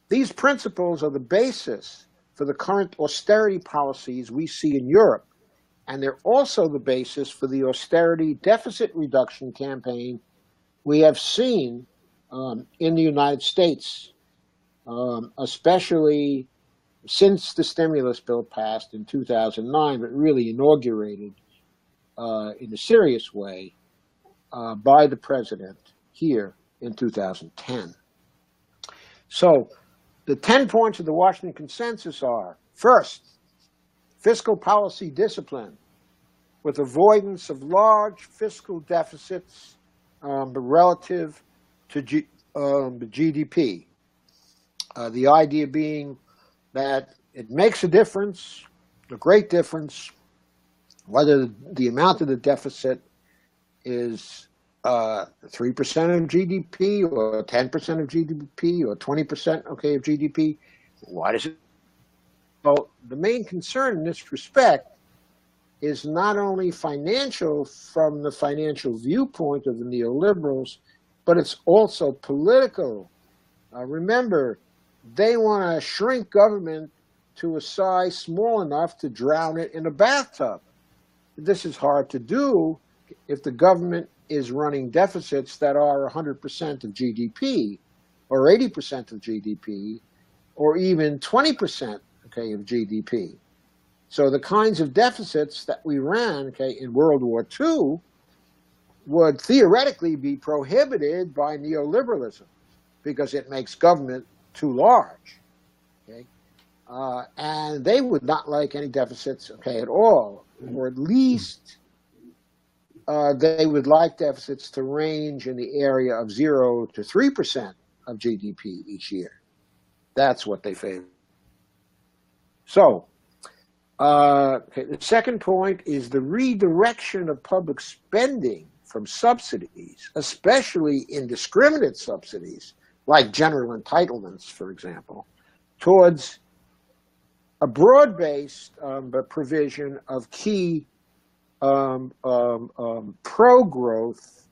These principles are the basis for the current austerity policies we see in Europe, and they're also the basis for the austerity deficit reduction campaign we have seen in the United States, especially since the stimulus bill passed in 2009, but really inaugurated in a serious way by the president here in 2010. So the 10 points of the Washington Consensus are, first, fiscal policy discipline with avoidance of large fiscal deficits relative to GDP. The idea being that it makes a difference, a great difference, whether the amount of the deficit is 3% of GDP or 10% of GDP or 20% of GDP. Why does it? Well, the main concern in this respect is not only financial from the financial viewpoint of the neoliberals, but it's also political. Remember, they want to shrink government to a size small enough to drown it in a bathtub. This is hard to do if the government is running deficits that are 100% of GDP. or 80% of GDP, or even 20%, okay, of GDP. So the kinds of deficits that we ran, okay, in World War II would theoretically be prohibited by neoliberalism because it makes government too large, okay? And they would not like any deficits, okay, at all, or at least they would like deficits to range in the area of 0 to 3% of GDP each year. That's what they favor. So, okay, the second point is the redirection of public spending from subsidies, especially indiscriminate subsidies, like general entitlements, for example, towards a broad-based provision of key pro-growth,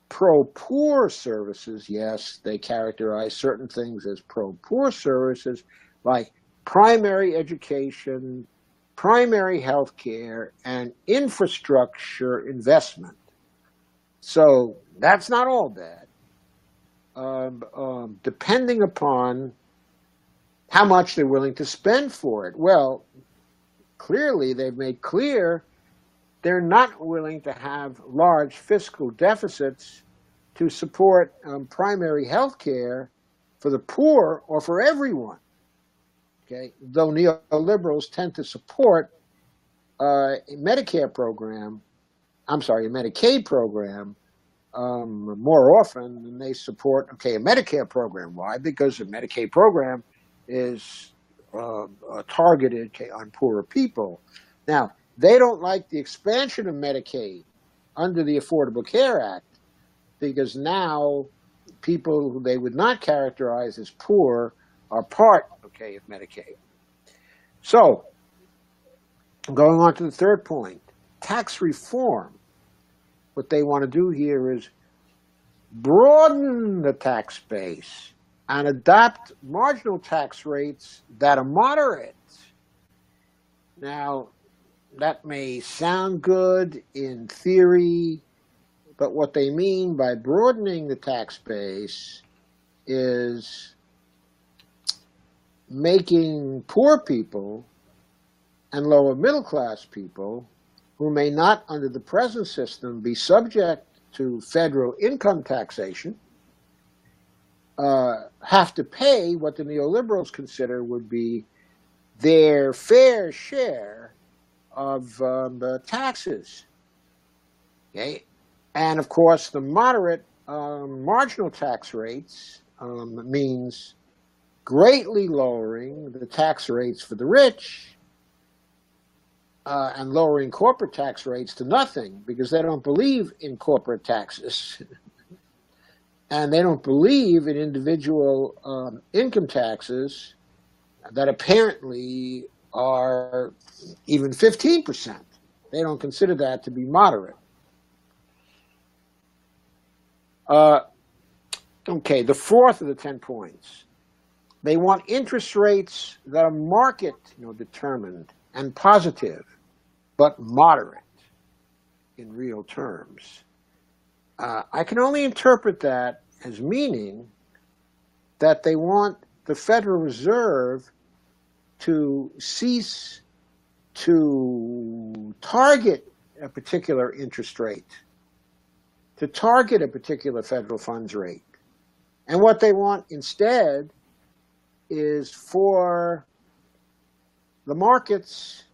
pro-poor services. Yes, they characterize certain things as pro-poor services, like primary education, primary health care, and infrastructure investment. So that's not all bad, depending upon how much they're willing to spend for it. Well, clearly they've made clear they're not willing to have large fiscal deficits to support primary health care for the poor or for everyone. Okay, though neoliberals tend to support a Medicaid program more often than they support, okay, a Medicare program. Why? Because the Medicaid program is targeted, okay, on poorer people. Now, they don't like the expansion of Medicaid under the Affordable Care Act because now people who they would not characterize as poor are part, okay, of Medicaid. So, going on to the third point, tax reform. What they want to do here is broaden the tax base and adopt marginal tax rates that are moderate. Now, that may sound good in theory, but what they mean by broadening the tax base is making poor people and lower middle class people who may not, under the present system, be subject to federal income taxation, have to pay what the neoliberals consider would be their fair share of the taxes. Okay? And of course, the moderate marginal tax rates means greatly lowering the tax rates for the rich and lowering corporate tax rates to nothing because they don't believe in corporate taxes. And they don't believe in individual income taxes that apparently are even 15%. They don't consider that to be moderate. Okay, the fourth of the 10 points. They want interest rates that are market, determined and positive, but moderate in real terms. I can only interpret that as meaning that they want the Federal Reserve to cease to target a particular interest rate, to target a particular federal funds rate. And what they want instead is for the markets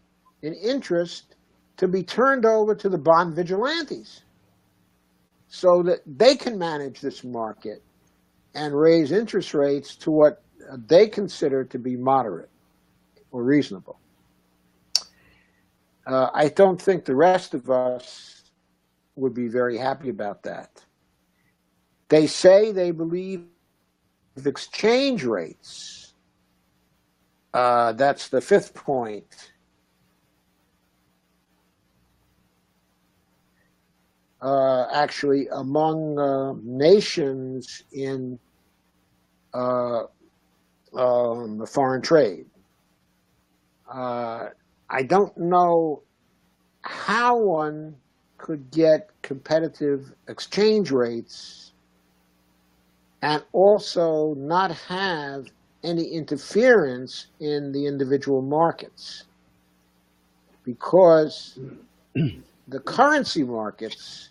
in interest to be turned over to the bond vigilantes so that they can manage this market and raise interest rates to what they consider to be moderate or reasonable. I don't think the rest of us would be very happy about that. They say they believe exchange rates. That's the fifth point. Actually, among nations in foreign trade. I don't know how one could get competitive exchange rates and also not have any interference in the individual markets, because the currency markets,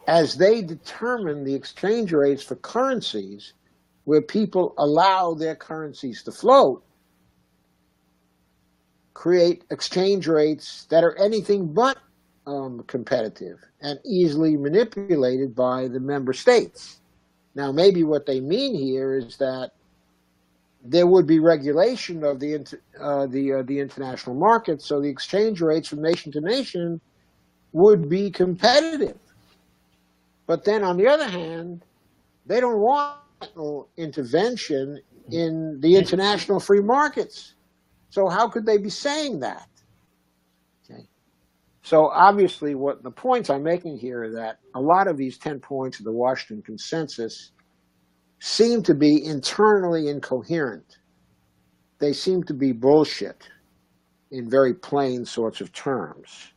as they determine the exchange rates for currencies where people allow their currencies to float, create exchange rates that are anything but competitive and easily manipulated by the member states. Now, maybe what they mean here is that there would be regulation of the international market, so the exchange rates from nation to nation would be competitive. But then, on the other hand, they don't want intervention in the international free markets. So how could they be saying that? Okay. So obviously, what the points I'm making here are that a lot of these 10 points of the Washington Consensus seem to be internally incoherent. They seem to be bullshit in very plain sorts of terms.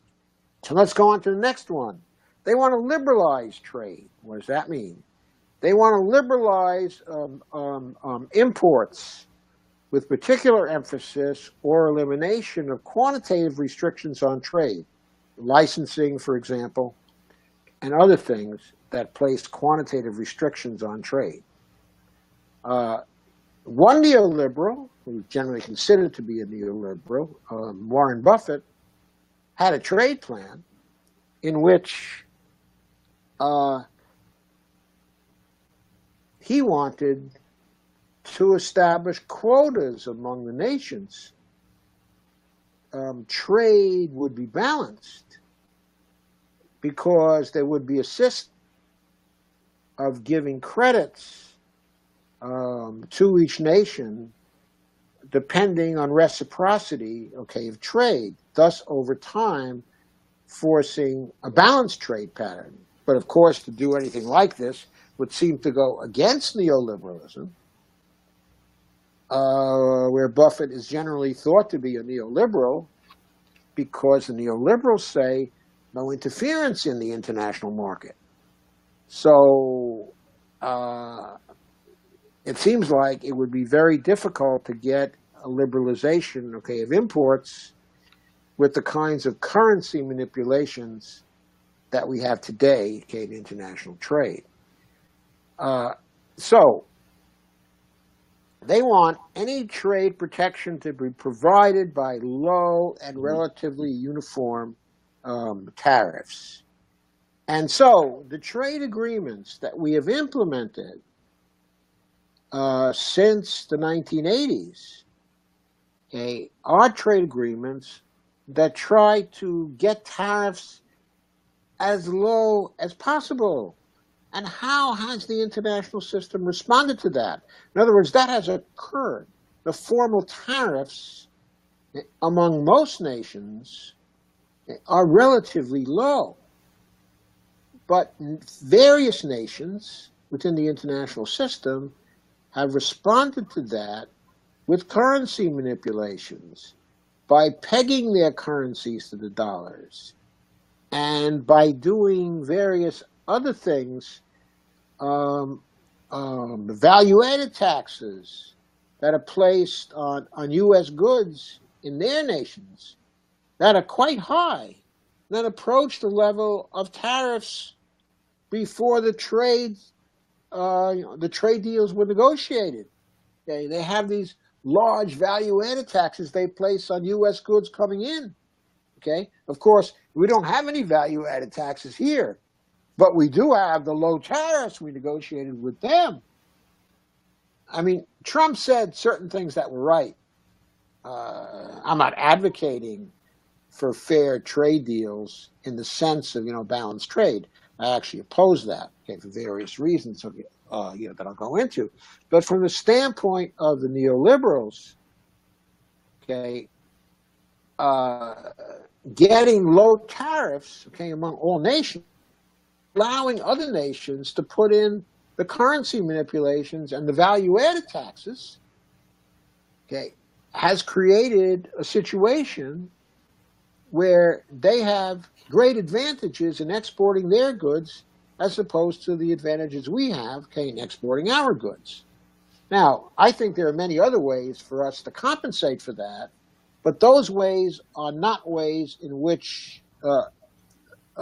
So let's go on to the next one. They want to liberalize trade. What does that mean? They want to liberalize imports with particular emphasis or elimination of quantitative restrictions on trade, licensing, for example, and other things that place quantitative restrictions on trade. One neoliberal, who's generally considered to be a neoliberal, Warren Buffett, had a trade plan in which he wanted to establish quotas among the nations. Trade would be balanced because there would be a system of giving credits to each nation depending on reciprocity, okay, of trade, thus over time forcing a balanced trade pattern. But of course, to do anything like this would seem to go against neoliberalism, where Buffett is generally thought to be a neoliberal, because the neoliberals say no interference in the international market. So it seems like it would be very difficult to get a liberalization, okay, of imports with the kinds of currency manipulations that we have today, okay, in international trade. So they want any trade protection to be provided by low and relatively uniform tariffs. And so the trade agreements that we have implemented since the 1980s, okay, are trade agreements that try to get tariffs as low as possible. And how has the international system responded to that? In other words, that has occurred. The formal tariffs among most nations are relatively low. But various nations within the international system have responded to that with currency manipulations, by pegging their currencies to the dollars, and by doing various other things, value-added taxes that are placed on U.S. goods in their nations that are quite high, that approach the level of tariffs before the trade deals were negotiated. Okay, they have these large value-added taxes they place on U.S. goods coming in. Okay, of course, we don't have any value-added taxes here, but we do have the low tariffs we negotiated with them. I mean, Trump said certain things that were right. I'm not advocating for fair trade deals in the sense of, balanced trade. I actually oppose that, okay, for various reasons, that I'll go into. But from the standpoint of the neoliberals, okay, getting low tariffs, okay, among all nations, allowing other nations to put in the currency manipulations and the value-added taxes, okay, has created a situation where they have great advantages in exporting their goods as opposed to the advantages we have in exporting our goods. Now, I think there are many other ways for us to compensate for that, but those ways are not ways in which the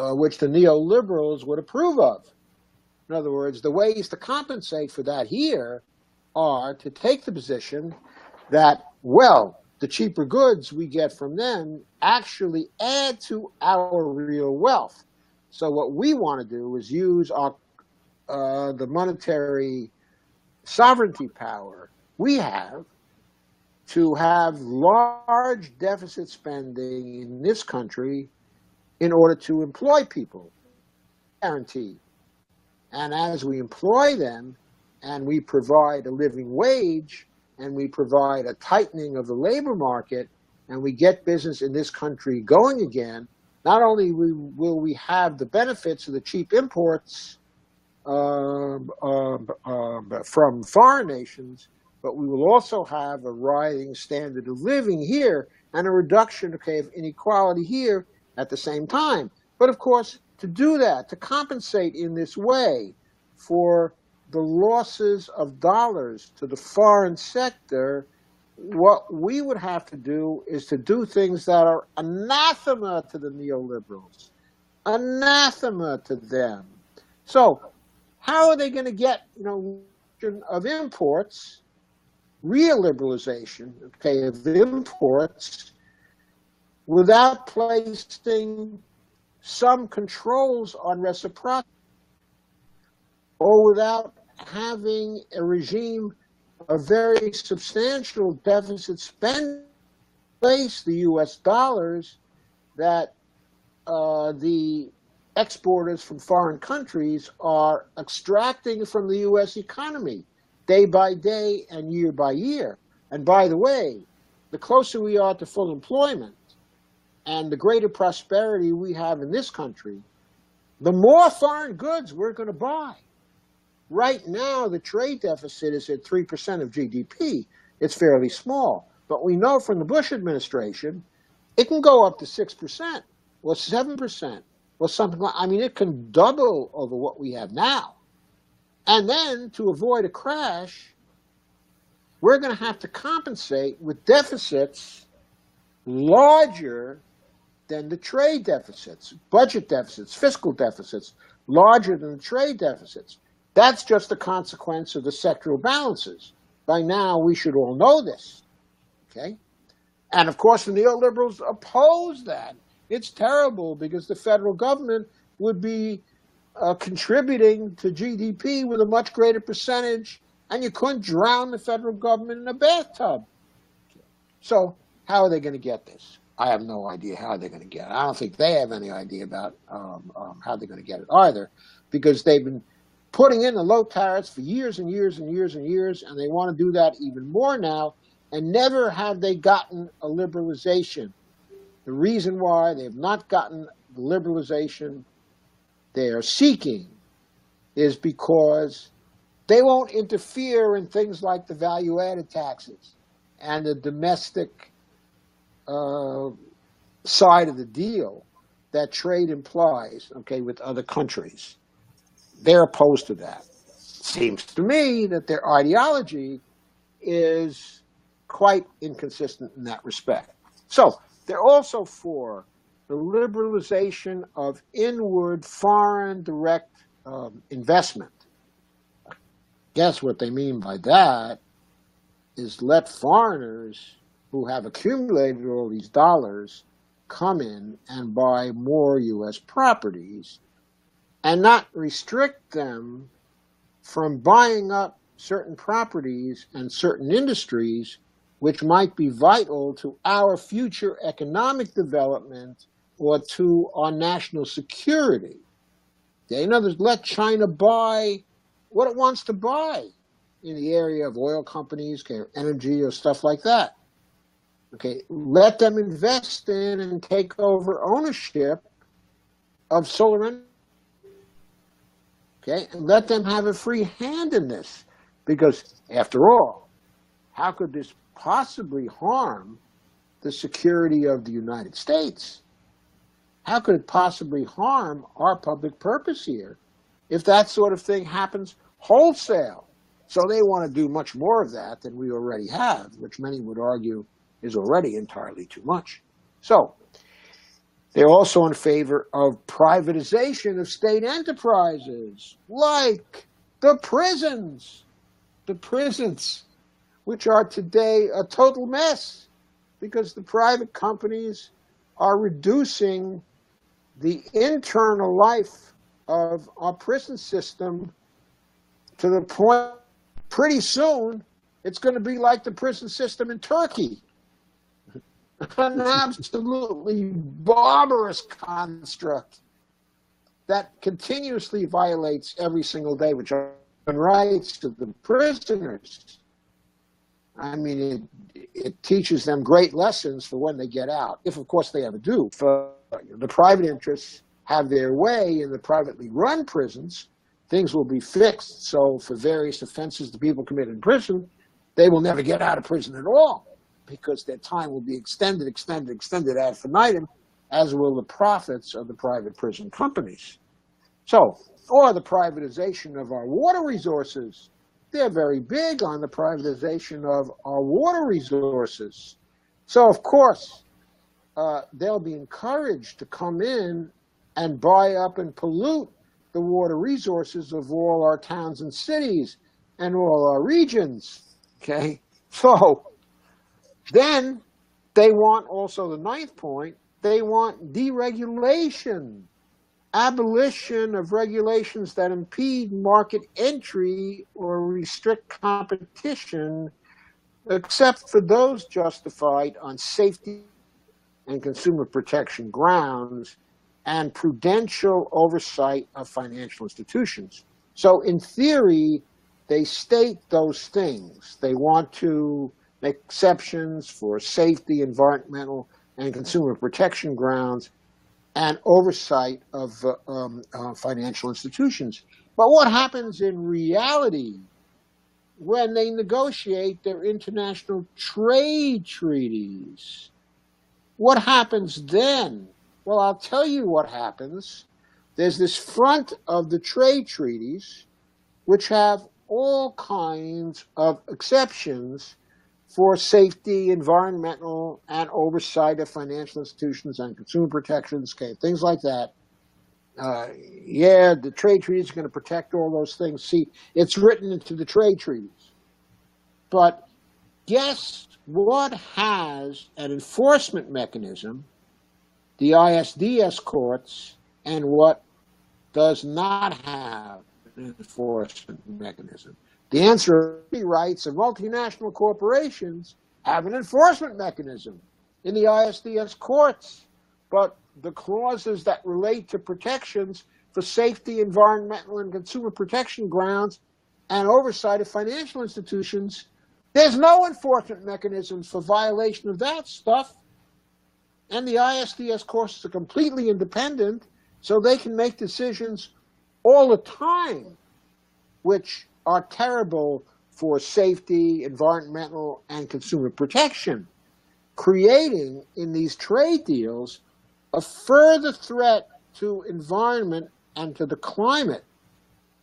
neoliberals would approve of. In other words, the ways to compensate for that here are to take the position that, well, the cheaper goods we get from them actually add to our real wealth. So what we want to do is use the monetary sovereignty power we have to have large deficit spending in this country in order to employ people, guaranteed. And as we employ them and we provide a living wage and we provide a tightening of the labor market and we get business in this country going again, not only will we have the benefits of the cheap imports from foreign nations, but we will also have a rising standard of living here and a reduction of inequality here at the same time. But of course, to do that, to compensate in this way for the losses of dollars to the foreign sector, what we would have to do is to do things that are anathema to the neoliberals, anathema to them. So how are they going to get, of imports, real liberalization, of imports, without placing some controls on reciprocity, or without having a regime of very substantial deficit spending, place the U.S. dollars that the exporters from foreign countries are extracting from the U.S. economy day by day and year by year. And by the way, the closer we are to full employment and the greater prosperity we have in this country, the more foreign goods we're going to buy. Right now, the trade deficit is at 3% of GDP. It's fairly small. But we know from the Bush administration, it can go up to 6% or 7% or something like, it can double over what we have now. And then to avoid a crash, we're going to have to compensate with deficits larger than the trade deficits, budget deficits, fiscal deficits, larger than the trade deficits. That's just a consequence of the sectoral balances. By now, we should all know this, And of course, the neoliberals oppose that. It's terrible because the federal government would be contributing to GDP with a much greater percentage, and you couldn't drown the federal government in a bathtub. So how are they going to get this? I have no idea how they're going to get it. I don't think they have any idea about how they're going to get it either, because they've been putting in the low tariffs for years and years and years and years, and they want to do that even more now, and never have they gotten a liberalization. The reason why they have not gotten the liberalization they are seeking is because they won't interfere in things like the value-added taxes and the domestic side of the deal that trade implies, with other countries. They're opposed to that. Seems to me that their ideology is quite inconsistent in that respect. So they're also for the liberalization of inward foreign direct investment. Guess what they mean by that is let foreigners who have accumulated all these dollars come in and buy more U.S. properties and not restrict them from buying up certain properties and certain industries which might be vital to our future economic development or to our national security. In other words, let China buy what it wants to buy in the area of oil companies, energy, or stuff like that. Let them invest in and take over ownership of solar energy. And let them have a free hand in this. Because, after all, how could this possibly harm the security of the United States? How could it possibly harm our public purpose here if that sort of thing happens wholesale. So they want to do much more of that than we already have, which many would argue is already entirely too much. So they're also in favor of privatization of state enterprises, like the prisons, which are today a total mess because the private companies are reducing the internal life of our prison system to the point pretty soon it's going to be like the prison system in Turkey. An absolutely barbarous construct that continuously violates every single day, which are rights of the prisoners. I mean, it teaches them great lessons for when they get out, if of course they ever do. For the private interests have their way in the privately run prisons, things will be fixed. So for various offenses the people commit in prison, they will never get out of prison at all because their time will be extended ad infinitum, as will the profits of the private prison companies. So, or the privatization of our water resources. They're very big on the privatization of our water resources. So, of course, they'll be encouraged to come in and buy up and pollute the water resources of all our towns and cities and all our regions. Okay? So, then they want also the ninth point, they want deregulation. Abolition of regulations that impede market entry or restrict competition, except for those justified on safety and consumer protection grounds and prudential oversight of financial institutions. So in theory, they state those things. They want to make exceptions for safety, environmental, and consumer protection grounds and oversight of financial institutions. But what happens in reality when they negotiate their international trade treaties? What happens then? Well, I'll tell you what happens. There's this front of the trade treaties, which have all kinds of exceptions for safety, environmental, and oversight of financial institutions and consumer protections, okay, things like that. The trade treaties are going to protect all those things. See, it's written into the trade treaties. But guess what has an enforcement mechanism, the ISDS courts, and what does not have an enforcement mechanism? The answer is rights of multinational corporations have an enforcement mechanism in the ISDS courts, but the clauses that relate to protections for safety, environmental, and consumer protection grounds and oversight of financial institutions, there's no enforcement mechanisms for violation of that stuff. And the ISDS courts are completely independent, so they can make decisions all the time, which are terrible for safety, environmental, and consumer protection, creating in these trade deals a further threat to environment and to the climate,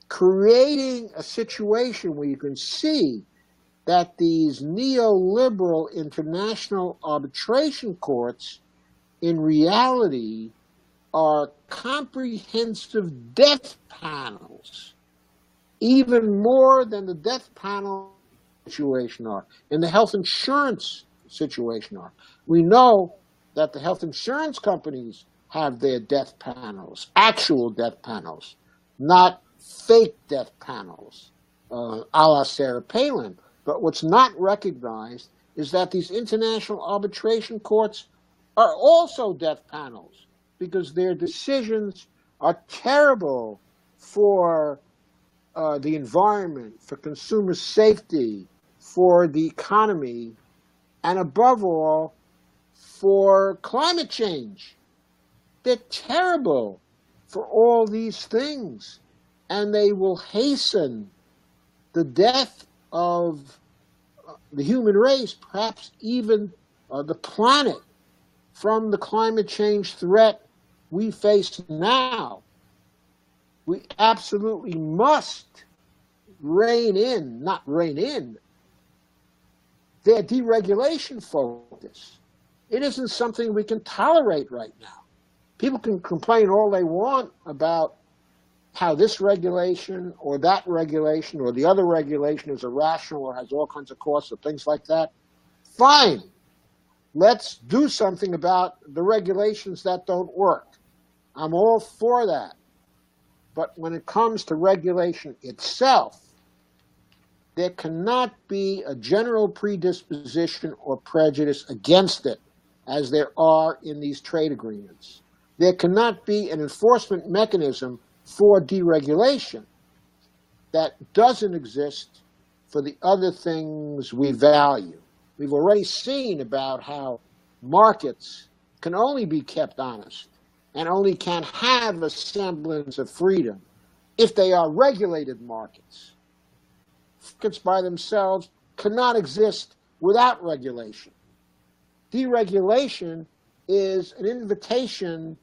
creating a situation where you can see that these neoliberal international arbitration courts in reality are comprehensive death panels, even more than the death panel situation are, and the health insurance situation are. We know that the health insurance companies have their death panels, actual death panels, not fake death panels, a la Sarah Palin. But what's not recognized is that these international arbitration courts are also death panels because their decisions are terrible for the environment, for consumer safety, for the economy, and above all, for climate change. They're terrible for all these things, and they will hasten the death of the human race, perhaps even the planet, from the climate change threat we face now. We absolutely must not rein in, their deregulation focus. It isn't something we can tolerate right now. People can complain all they want about how this regulation or that regulation or the other regulation is irrational or has all kinds of costs or things like that. Fine. Let's do something about the regulations that don't work. I'm all for that. But when it comes to regulation itself, there cannot be a general predisposition or prejudice against it, as there are in these trade agreements. There cannot be an enforcement mechanism for deregulation that doesn't exist for the other things we value. We've already seen about how markets can only be kept honest and only can have a semblance of freedom if they are regulated markets. Markets by themselves cannot exist without regulation. Deregulation is an invitation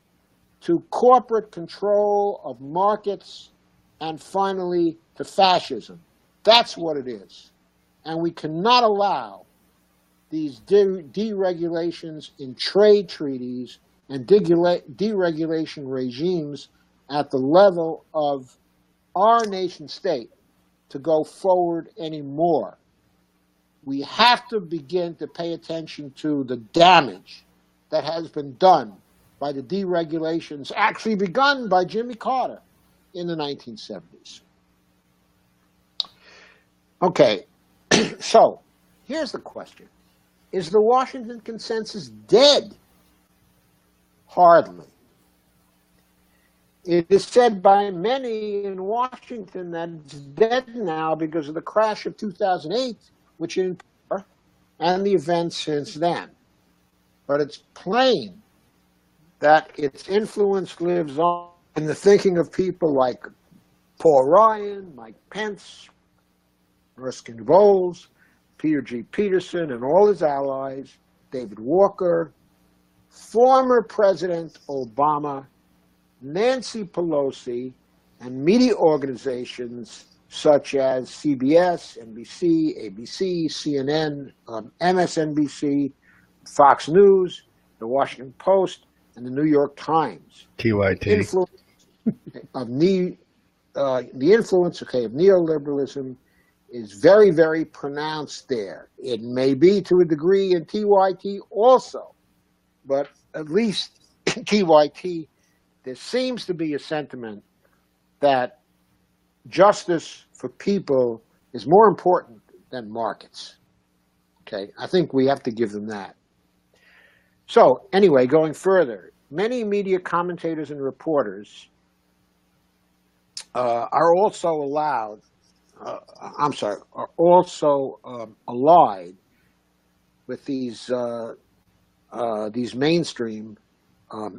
to corporate control of markets and finally to fascism. That's what it is. And we cannot allow these deregulations in trade treaties and deregulation regimes at the level of our nation state to go forward anymore. We have to begin to pay attention to the damage that has been done by the deregulations actually begun by Jimmy Carter in the 1970s. Okay, so here's the question. Is the Washington Consensus dead? Hardly. It is said by many in Washington that it's dead now because of the crash of 2008, which in and the events since then. But it's plain that its influence lives on in the thinking of people like Paul Ryan, Mike Pence, Erskine Bowles, Peter G. Peterson, and all his allies, David Walker, former President Obama, Nancy Pelosi, and media organizations such as CBS, NBC, ABC, CNN, MSNBC, Fox News, The Washington Post, and The New York Times. TYT. The influence of neoliberalism is very, very pronounced there. It may be to a degree in TYT also, but at least in TYT, there seems to be a sentiment that justice for people is more important than markets. Okay, I think we have to give them that. So anyway, going further, many media commentators and reporters are also allied with these mainstream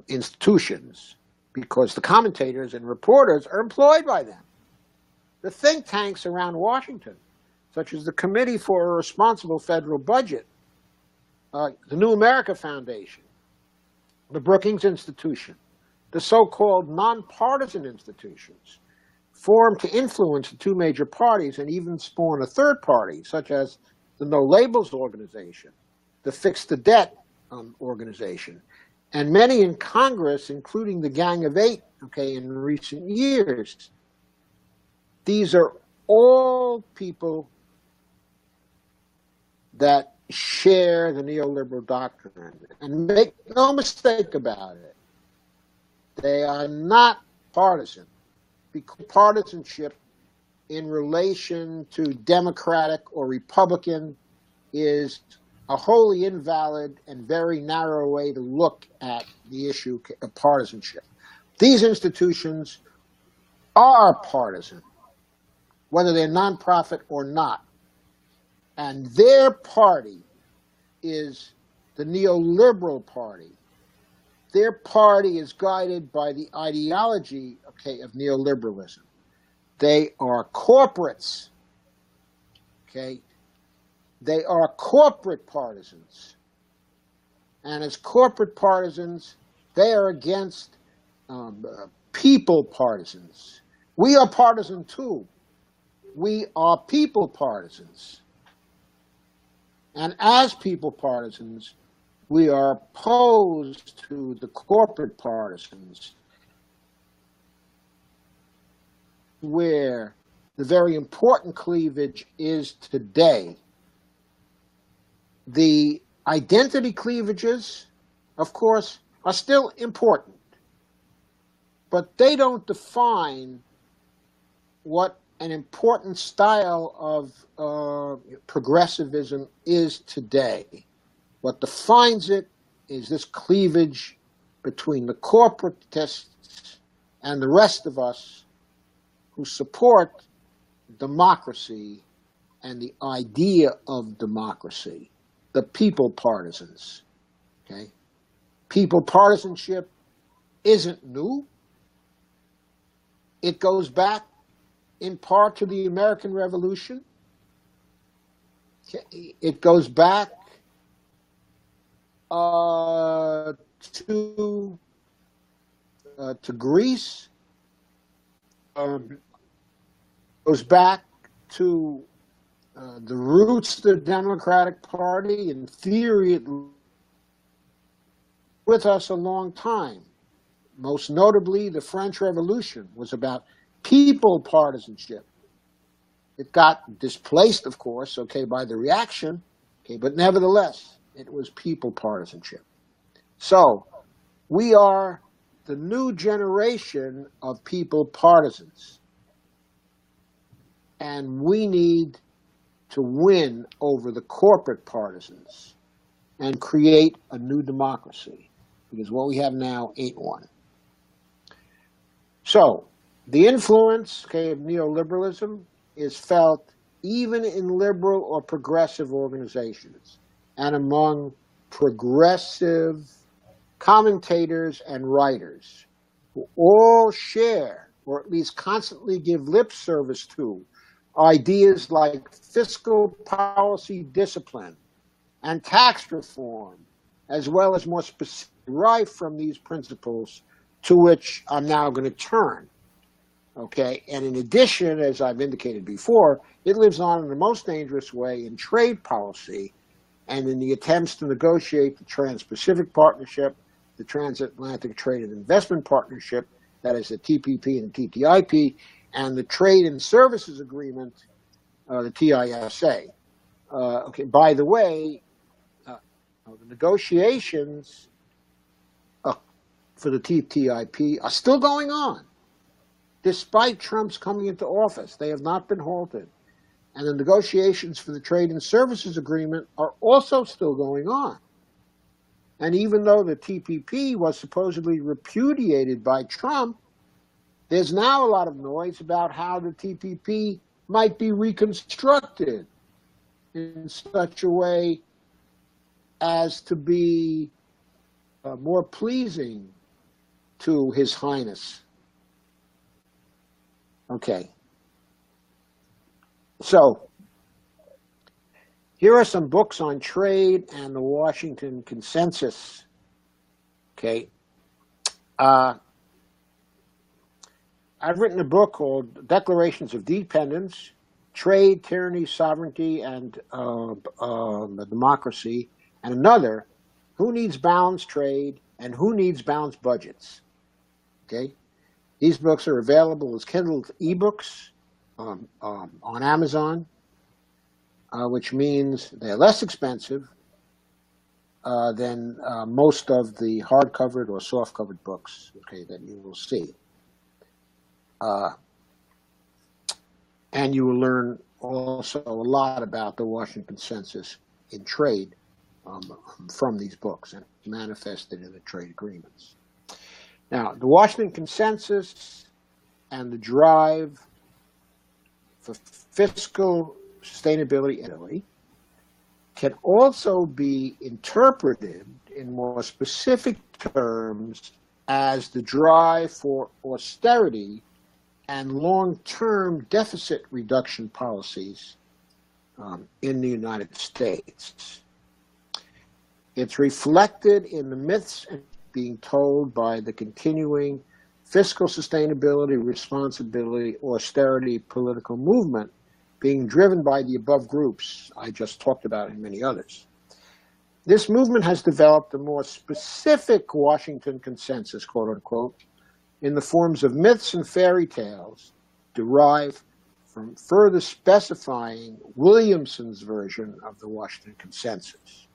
institutions because the commentators and reporters are employed by them. The think tanks around Washington, such as the Committee for a Responsible Federal Budget, the New America Foundation, the Brookings Institution, the so-called nonpartisan institutions, formed to influence the two major parties and even spawn a third party, such as the No Labels Organization, the Fix the Debt organization, and many in Congress, including the Gang of Eight, in recent years. These are all people that share the neoliberal doctrine. And make no mistake about it, they are not partisan. Because partisanship in relation to Democratic or Republican is a wholly invalid and very narrow way to look at the issue of partisanship. These institutions are partisan, whether they're nonprofit or not. And their party is the neoliberal party. Their party is guided by the ideology, of neoliberalism. They are corporates, They are corporate partisans. And as corporate partisans, they are against people partisans. We are partisan too. We are people partisans. And as people partisans, we are opposed to the corporate partisans, where the very important cleavage is today. The identity cleavages, of course, are still important, but they don't define what an important style of progressivism is today. What defines it is this cleavage between the corporatists and the rest of us who support democracy and the idea of democracy, the people partisans. Okay? People partisanship isn't new. It goes back in part to the American Revolution. It goes back to Greece. Goes back to the roots of the Democratic Party. In theory, it with us a long time. Most notably, the French Revolution was about people partisanship. It got displaced, of course, by the reaction, but nevertheless, it was people partisanship. So, we are the new generation of people partisans. And we need to win over the corporate partisans and create a new democracy, because what we have now ain't one. So, the influence of neoliberalism is felt even in liberal or progressive organizations and among progressive commentators and writers who all share, or at least constantly give lip service to, ideas like fiscal policy discipline and tax reform, as well as more specific derived from these principles, to which I'm now going to turn. And in addition, as I've indicated before, it lives on in the most dangerous way in trade policy and in the attempts to negotiate the Trans-Pacific Partnership, the Transatlantic Trade and Investment Partnership, that is the TPP and the TTIP, and the Trade and Services Agreement, the TISA. By the way, the negotiations for the TTIP are still going on. Despite Trump's coming into office, they have not been halted. And the negotiations for the Trade and Services Agreement are also still going on. And even though the TPP was supposedly repudiated by Trump, there's now a lot of noise about how the TPP might be reconstructed in such a way as to be more pleasing to His Highness. So here are some books on trade and the Washington Consensus. I've written a book called Declarations of Dependence, Trade, Tyranny, Sovereignty, and Democracy, and another, Who Needs Balanced Trade and Who Needs Balanced Budgets. These books are available as Kindle ebooks on Amazon, which means they're less expensive than most of the hard-covered or soft-covered books that you will see. And you will learn also a lot about the Washington Consensus in trade from these books and manifested in the trade agreements. Now, the Washington Consensus and the drive for fiscal sustainability in Italy can also be interpreted in more specific terms as the drive for austerity and long-term deficit reduction policies in the United States. It's reflected in the myths being told by the continuing fiscal sustainability, responsibility, austerity political movement being driven by the above groups I just talked about and many others. This movement has developed a more specific Washington consensus, quote unquote, in the forms of myths and fairy tales derived from further specifying Williamson's version of the Washington consensus.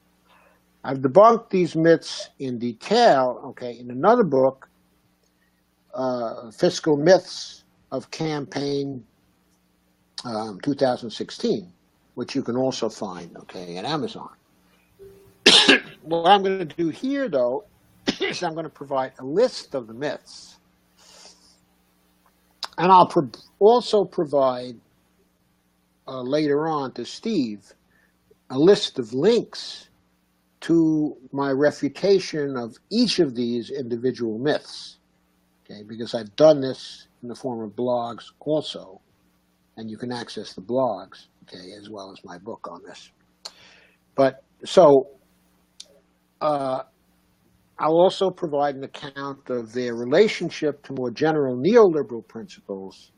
I've debunked these myths in detail, in another book, Fiscal Myths of Campaign 2016, which you can also find, at Amazon. What I'm going to do here, though, is I'm going to provide a list of the myths. And I'll also provide later on to Steve a list of links to my refutation of each of these individual myths, because I've done this in the form of blogs also, and you can access the blogs, as well as my book on this. But so I'll also provide an account of their relationship to more general neoliberal principles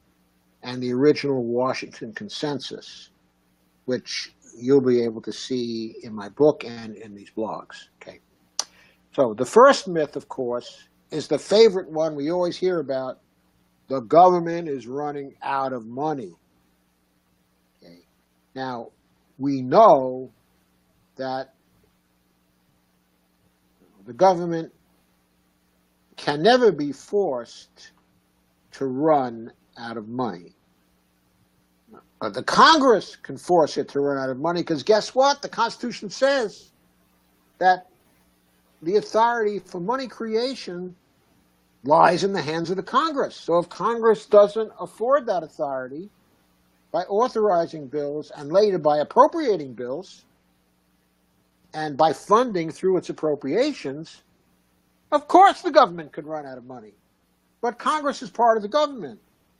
and the original Washington consensus, which you'll be able to see in my book and in these blogs. So the first myth, of course, is the favorite one we always hear about. The government is running out of money. Now, we know that the government can never be forced to run out of money. The Congress can force it to run out of money because guess what? The Constitution says that the authority for money creation lies in the hands of the Congress. So if Congress doesn't afford that authority by authorizing bills and later by appropriating bills and by funding through its appropriations, of course the government could run out of money. But Congress is part of the government.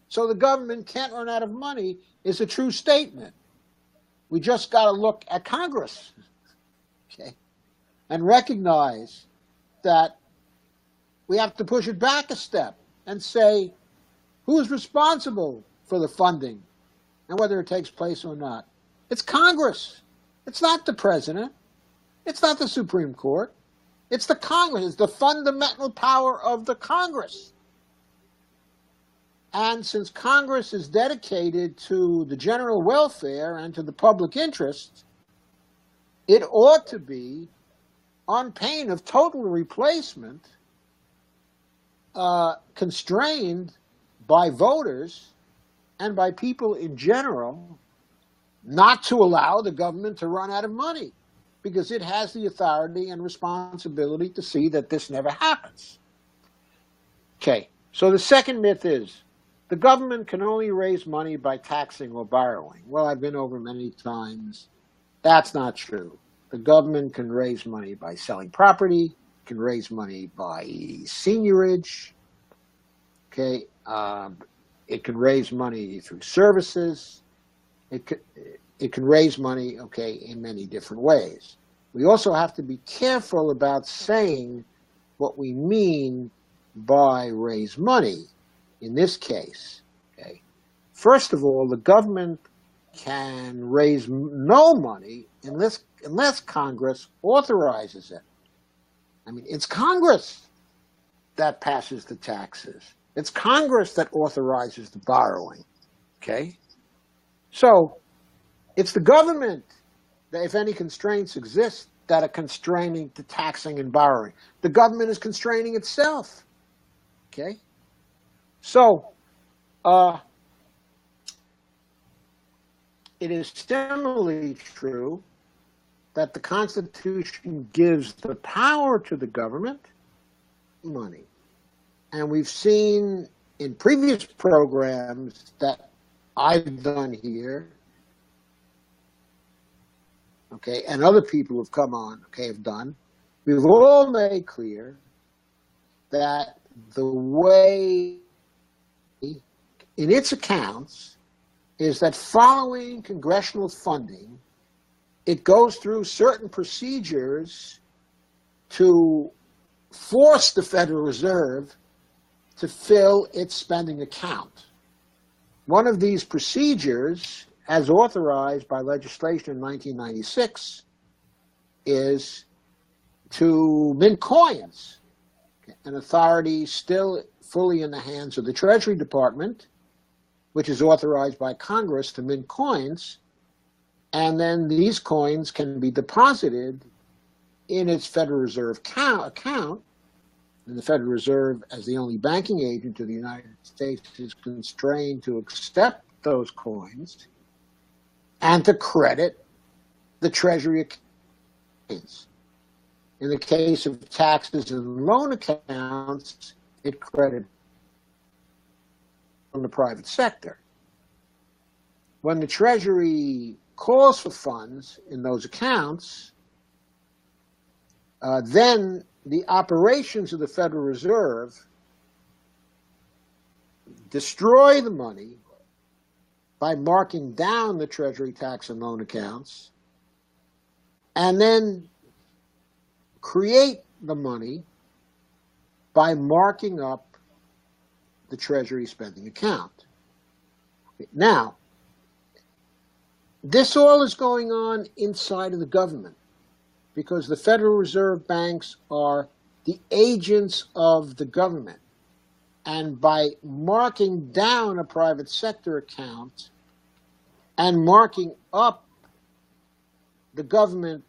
So the government can't run out of money is a true statement. We just got to look at Congress, and recognize that we have to push it back a step and say, who's responsible for the funding and whether it takes place or not? It's Congress. It's not the president. It's not the Supreme Court. It's the Congress. It's the fundamental power of the Congress. And since Congress is dedicated to the general welfare and to the public interest, it ought to be, on pain of total replacement, constrained by voters and by people in general not to allow the government to run out of money, because it has the authority and responsibility to see that this never happens. So the second myth is the government can only raise money by taxing or borrowing. Well, I've been over many times. That's not true. The government can raise money by selling property, can raise money by seigniorage. It can raise money through services. It can raise money, in many different ways. We also have to be careful about saying what we mean by raise money in this case. First of all, the government can raise no money unless Congress authorizes it. It's Congress that passes the taxes. It's Congress that authorizes the borrowing. So it's the government that, if any constraints exist, that are constraining the taxing and borrowing. The government is constraining itself. So it is similarly true that the Constitution gives the power to the government money. And we've seen in previous programs that I've done here, and other people who've come on, have done, we've all made clear that the way in its accounts is that following congressional funding, it goes through certain procedures to force the Federal Reserve to fill its spending account. One of these procedures, as authorized by legislation in 1996, is to mint coins, an authority still fully in the hands of the Treasury Department, which is authorized by Congress to mint coins, and then these coins can be deposited in its Federal Reserve account, and the Federal Reserve, as the only banking agent of the United States, is constrained to accept those coins and to credit the Treasury accounts. In the case of taxes and loan accounts, it credits from the private sector. When the Treasury calls for funds in those accounts, then the operations of the Federal Reserve destroy the money by marking down the Treasury tax and loan accounts, and then create the money by marking up the Treasury spending account. Now, this all is going on inside of the government because the Federal Reserve banks are the agents of the government. And by marking down a private sector account and marking up the government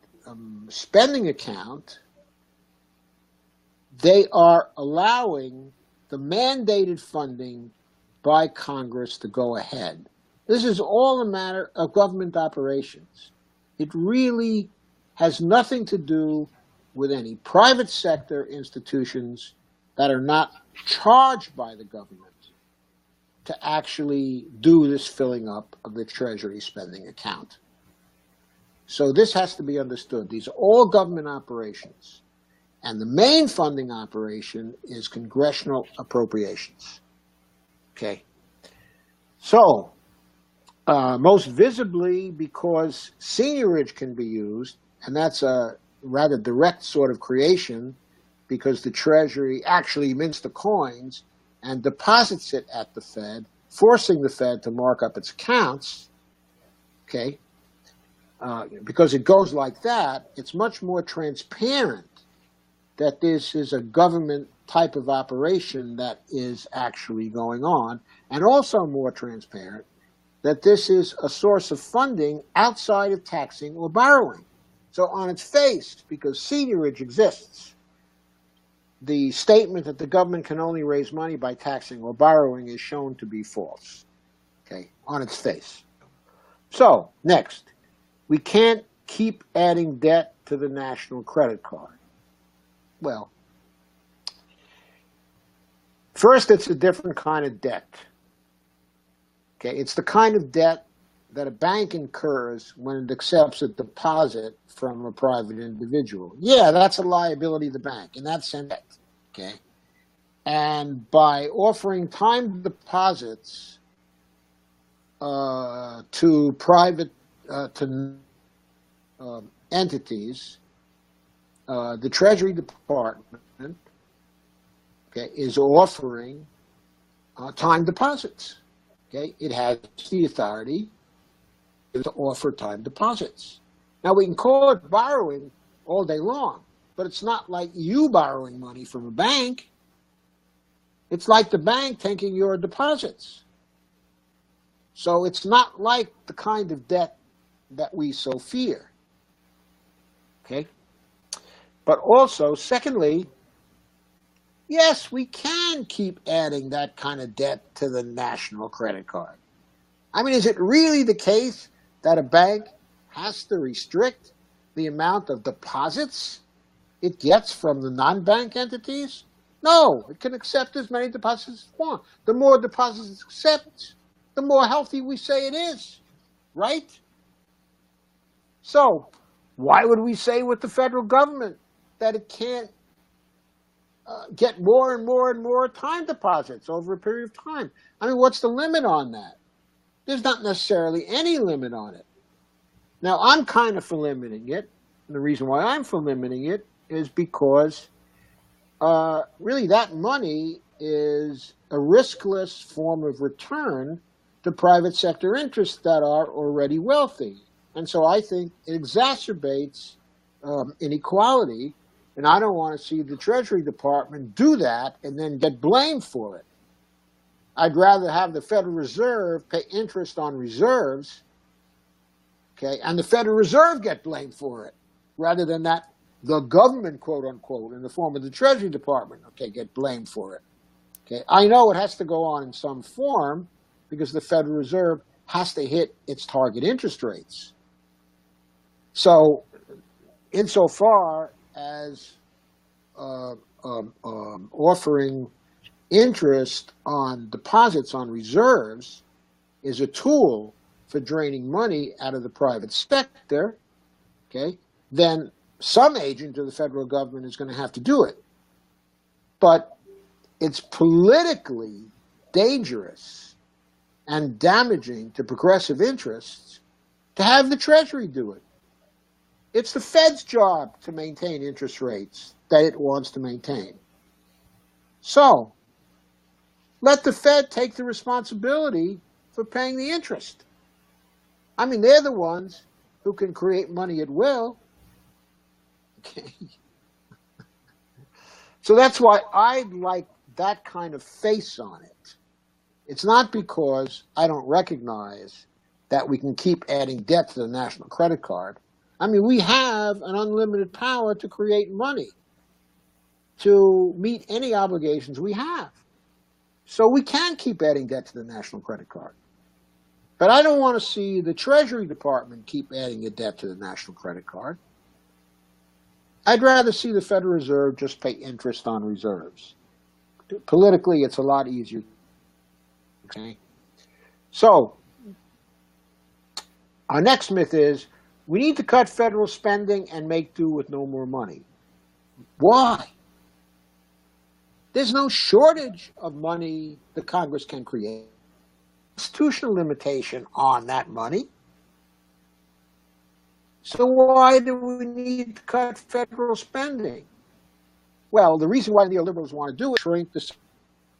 spending account, they are allowing the mandated funding by Congress to go ahead. This is all a matter of government operations. It really has nothing to do with any private sector institutions that are not charged by the government to actually do this filling up of the Treasury spending account. So this has to be understood. These are all government operations. And the main funding operation is congressional appropriations. Okay. So, most visibly because seigniorage can be used, and that's a rather direct sort of creation because the Treasury actually mints the coins and deposits it at the Fed, forcing the Fed to mark up its accounts, okay? Because it goes like that, it's much more transparent that this is a government type of operation that is actually going on, and also more transparent that this is a source of funding outside of taxing or borrowing. So on its face, because seigniorage exists, the statement that the government can only raise money by taxing or borrowing is shown to be false, okay, on its face. So, next, we can't keep adding debt to the national credit card. Well, first, it's a different kind of debt. Okay, it's the kind of debt that a bank incurs when it accepts a deposit from a private individual. Yeah, that's a liability of the bank, in that sense. Okay, and by offering time deposits to private entities, the Treasury Department, okay, is offering time deposits. Okay, it has the authority to offer time deposits. Now, we can call it borrowing all day long, but it's not like you borrowing money from a bank. It's like the bank taking your deposits. So it's not like the kind of debt that we so fear. Okay? But also, secondly, yes, we can keep adding that kind of debt to the national credit card. I mean, is it really the case that a bank has to restrict the amount of deposits it gets from the non-bank entities? No, it can accept as many deposits as it wants. The more deposits it accepts, the more healthy we say it is, right? So, why would we say with the federal government that it can't get more and more and more time deposits over a period of time? I mean, what's the limit on that? There's not necessarily any limit on it. Now, I'm kind of for limiting it. And the reason why I'm for limiting it is because really that money is a riskless form of return to private sector interests that are already wealthy. And so I think it exacerbates inequality, and I don't want to see the Treasury Department do that and then get blamed for it. I'd rather have the Federal Reserve pay interest on reserves, okay, and the Federal Reserve get blamed for it, rather than that the government, quote unquote, in the form of the Treasury Department, okay, get blamed for it. Okay, I know it has to go on in some form because the Federal Reserve has to hit its target interest rates. So, insofar as offering interest on deposits on reserves is a tool for draining money out of the private sector, okay, then some agent of the federal government is going to have to do it. But it's politically dangerous and damaging to progressive interests to have the Treasury do it. It's the Fed's job to maintain interest rates that it wants to maintain. So, let the Fed take the responsibility for paying the interest. I mean, they're the ones who can create money at will. Okay. So that's why I like that kind of face on it. It's not because I don't recognize that we can keep adding debt to the national credit card. I mean, we have an unlimited power to create money to meet any obligations we have. So we can keep adding debt to the national credit card. But I don't want to see the Treasury Department keep adding a debt to the national credit card. I'd rather see the Federal Reserve just pay interest on reserves. Politically, it's a lot easier. Okay. So, our next myth is we need to cut federal spending and make do with no more money. Why? There's no shortage of money the Congress can create. Constitutional limitation on that money. So why do we need to cut federal spending? Well, the reason why neoliberals want to do it is shrink the system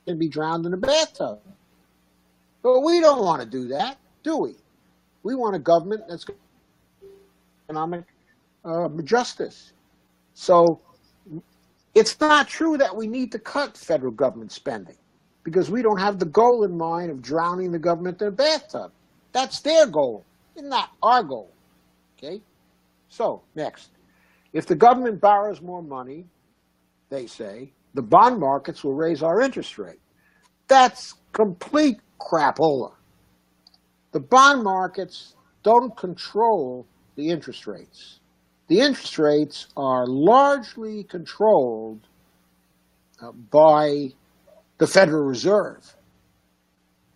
and be drowned in a bathtub. But we don't want to do that, do we? We want a government that's economic justice. So it's not true that we need to cut federal government spending because we don't have the goal in mind of drowning the government in a bathtub. That's their goal, not our goal. Okay? So, next. If the government borrows more money, they say, the bond markets will raise our interest rate. That's complete crapola. The bond markets don't control the interest rates. The interest rates are largely controlled by the Federal Reserve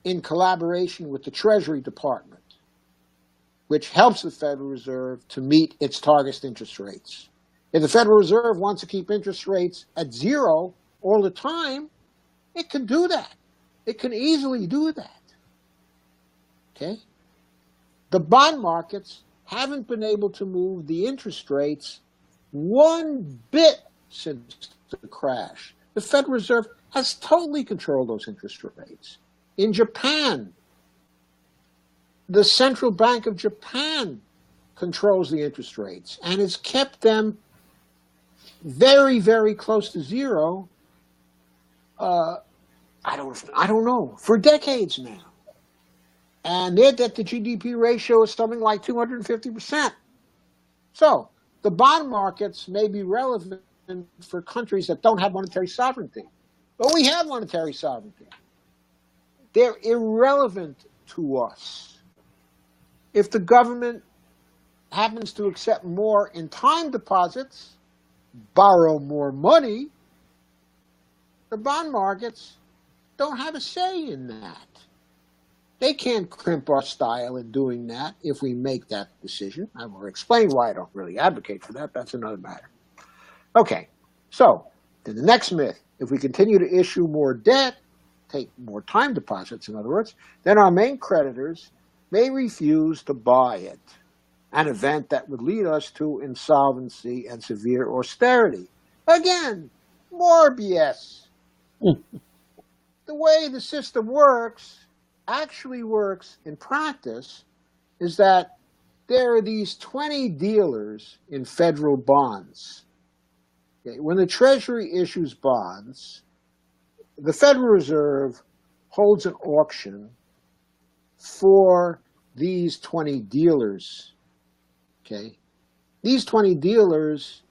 in collaboration with the Treasury Department, which helps the Federal Reserve to meet its target interest rates. If the Federal Reserve wants to keep interest rates at zero all the time, it can do that. It can easily do that. Okay? The bond markets haven't been able to move the interest rates one bit since the crash. The Federal Reserve has totally controlled those interest rates. In Japan, the Central Bank of Japan controls the interest rates and has kept them very, very close to zero. I don't know, for decades now. And their debt to GDP ratio is something like 250%. So the bond markets may be relevant for countries that don't have monetary sovereignty, but we have monetary sovereignty. They're irrelevant to us. If the government happens to accept more in time deposits, borrow more money, the bond markets don't have a say in that. They can't crimp our style in doing that if we make that decision. I will explain why I don't really advocate for that. That's another matter. Okay, so then the next myth, if we continue to issue more debt, take more time deposits, in other words, then our main creditors may refuse to buy it, an event that would lead us to insolvency and severe austerity. Again, more BS. the way the system actually works in practice is that there are these 20 dealers in federal bonds. Okay? When the Treasury issues bonds, the Federal Reserve holds an auction for these 20 dealers. Okay? These 20 dealers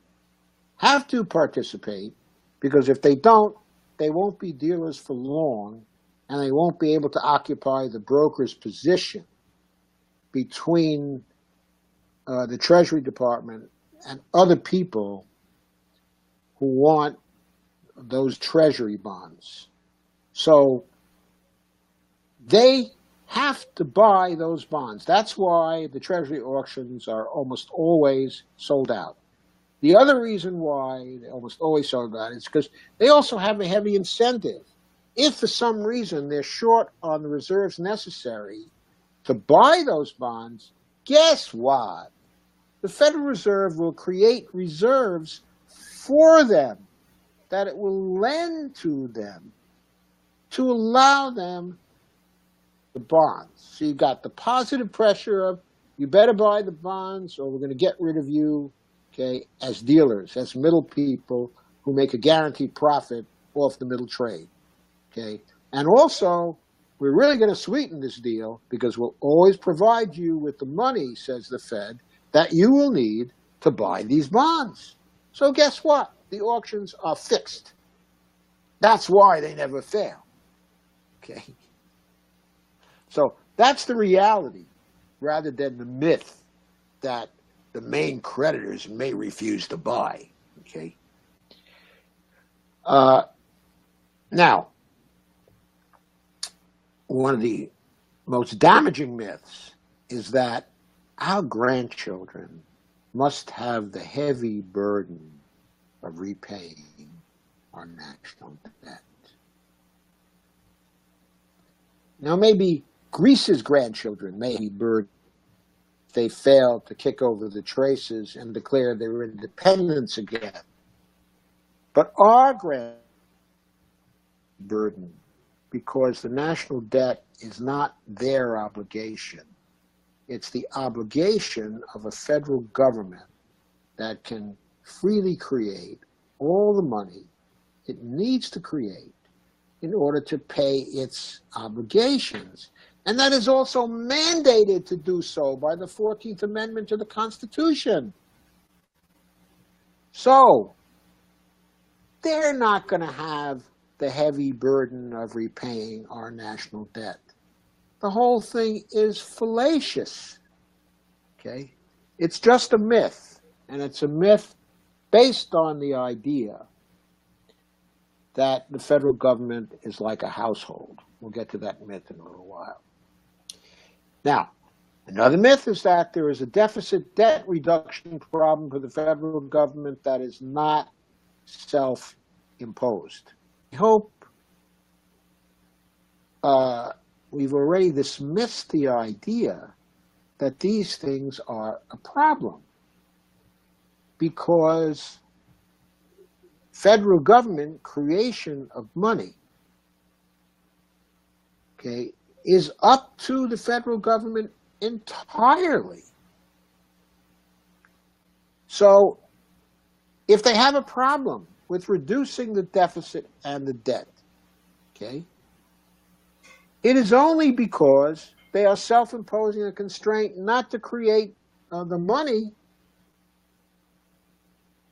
have to participate because if they don't, they won't be dealers for long and they won't be able to occupy the broker's position between the Treasury Department and other people who want those Treasury bonds. So they have to buy those bonds. That's why the Treasury auctions are almost always sold out. The other reason why they almost always sold out is because they also have a heavy incentive. If for some reason they're short on the reserves necessary to buy those bonds, guess what? The Federal Reserve will create reserves for them that it will lend to them to allow them the bonds. So you've got the positive pressure of you better buy the bonds or we're going to get rid of you, okay, as dealers, as middle people who make a guaranteed profit off the middle trade. Okay? And also, we're really going to sweeten this deal because we'll always provide you with the money, says the Fed, that you will need to buy these bonds. So guess what? The auctions are fixed. That's why they never fail. Okay? So that's the reality rather than the myth that the main creditors may refuse to buy. Okay? Now, one of the most damaging myths is that our grandchildren must have the heavy burden of repaying our national debt. Now, maybe Greece's grandchildren may be burdened if they fail to kick over the traces and declare their independence again. But our grandchildren are burdened because the national debt is not their obligation. It's the obligation of a federal government that can freely create all the money it needs to create in order to pay its obligations. And that is also mandated to do so by the 14th Amendment to the Constitution. So, they're not going to have the heavy burden of repaying our national debt. The whole thing is fallacious. Okay? It's just a myth, and it's a myth based on the idea that the federal government is like a household. We'll get to that myth in a little while. Now, another myth is that there is a deficit debt reduction problem for the federal government that is not self-imposed. I hope we've already dismissed the idea that these things are a problem because federal government creation of money, okay, is up to the federal government entirely. So if they have a problem with reducing the deficit and the debt, okay, it is only because they are self-imposing a constraint not to create the money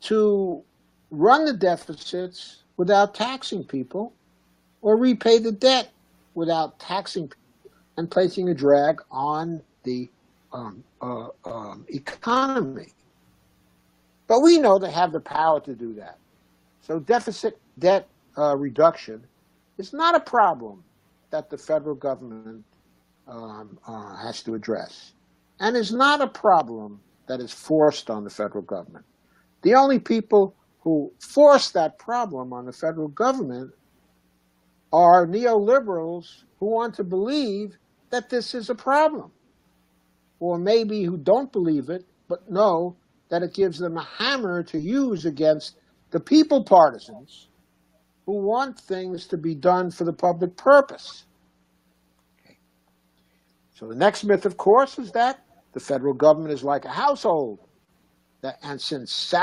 to run the deficits without taxing people or repay the debt without taxing people and placing a drag on the economy. But we know they have the power to do that. So deficit debt reduction is not a problem that the federal government has to address, and is not a problem that is forced on the federal government. The only people who force that problem on the federal government are neoliberals who want to believe that this is a problem, or maybe who don't believe it, but know that it gives them a hammer to use against the people partisans who want things to be done for the public purpose. Okay. So the next myth, of course, is that the federal government is like a household. And since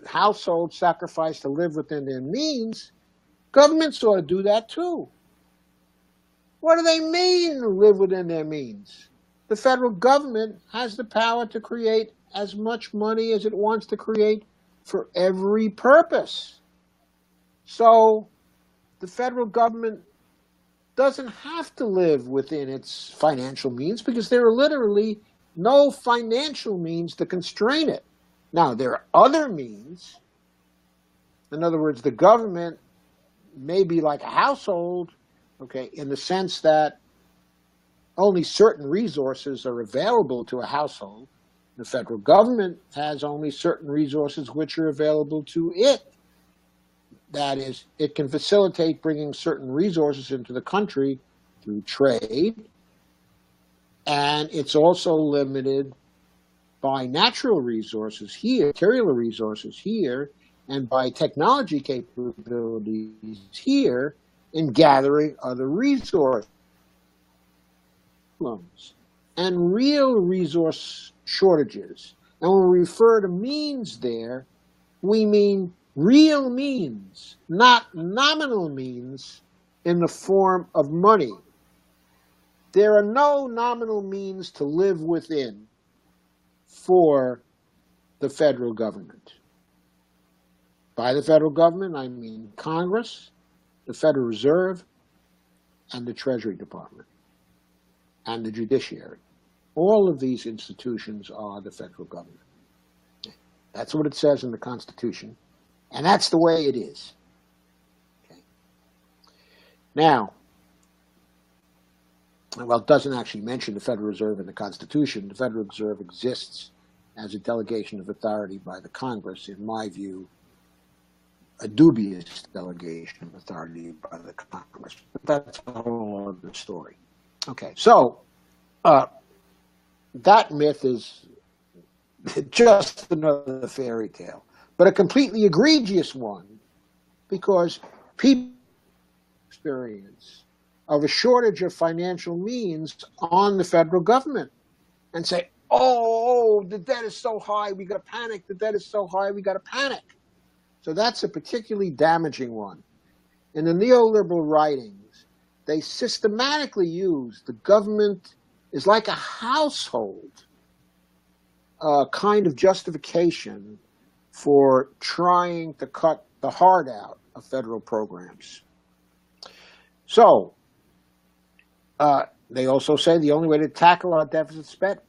households sacrifice to live within their means, governments ought to do that too. What do they mean, live within their means? The federal government has the power to create as much money as it wants to create for every purpose. So the federal government doesn't have to live within its financial means because there are literally no financial means to constrain it. Now, there are other means. In other words, the government may be like a household, okay, in the sense that only certain resources are available to a household. The federal government has only certain resources which are available to it. That is, it can facilitate bringing certain resources into the country through trade, and it's also limited by natural resources here, material resources here, and by technology capabilities here in gathering other resources. And real resource shortages. And when we refer to means there, we mean real means, not nominal means in the form of money. There are no nominal means to live within for the federal government. By the federal government, I mean Congress, the Federal Reserve, and the Treasury Department, and the judiciary. All of these institutions are the federal government. That's what it says in the Constitution, and that's the way it is. Okay. Now, well, it doesn't actually mention the Federal Reserve in the Constitution. The Federal Reserve exists as a delegation of authority by the Congress, in my view, a dubious delegation of authority by the Congress. But that's a whole other story. Okay, so that myth is just another fairy tale, but a completely egregious one, because people experience of a shortage of financial means on the federal government and say, oh, the debt is so high, we got to panic. The debt is so high, we got to panic. So that's a particularly damaging one. In the neoliberal writings, they systematically use the government is like a household kind of justification for trying to cut the heart out of federal programs. So they also say the only way to tackle our deficit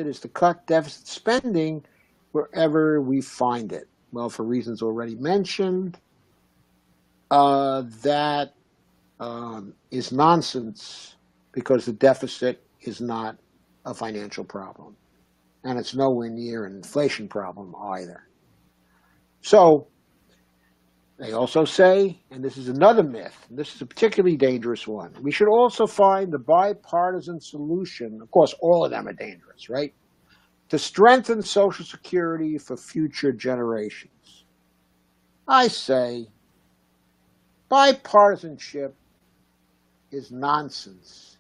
is to cut deficit spending wherever we find it. Well, for reasons already mentioned, that is nonsense, because the deficit is not a financial problem, and it's nowhere near an inflation problem either. So they also say, and this is another myth, and this is a particularly dangerous one, we should also find the bipartisan solution, of course all of them are dangerous, right, to strengthen Social Security for future generations. I say bipartisanship is nonsense.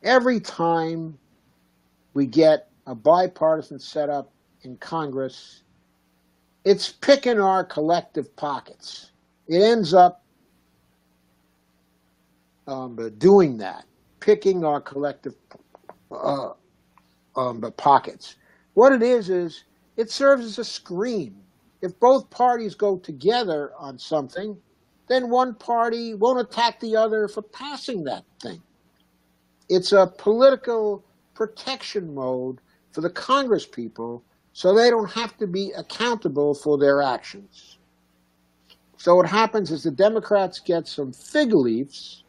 Every time we get a bipartisan setup in Congress, it's picking our collective pockets. It ends up doing that, picking our collective pockets. What it is it serves as a screen. If both parties go together on something, then one party won't attack the other for passing that thing. It's a political protection mode for the Congress people, so they don't have to be accountable for their actions. So what happens is the Democrats get some fig leaves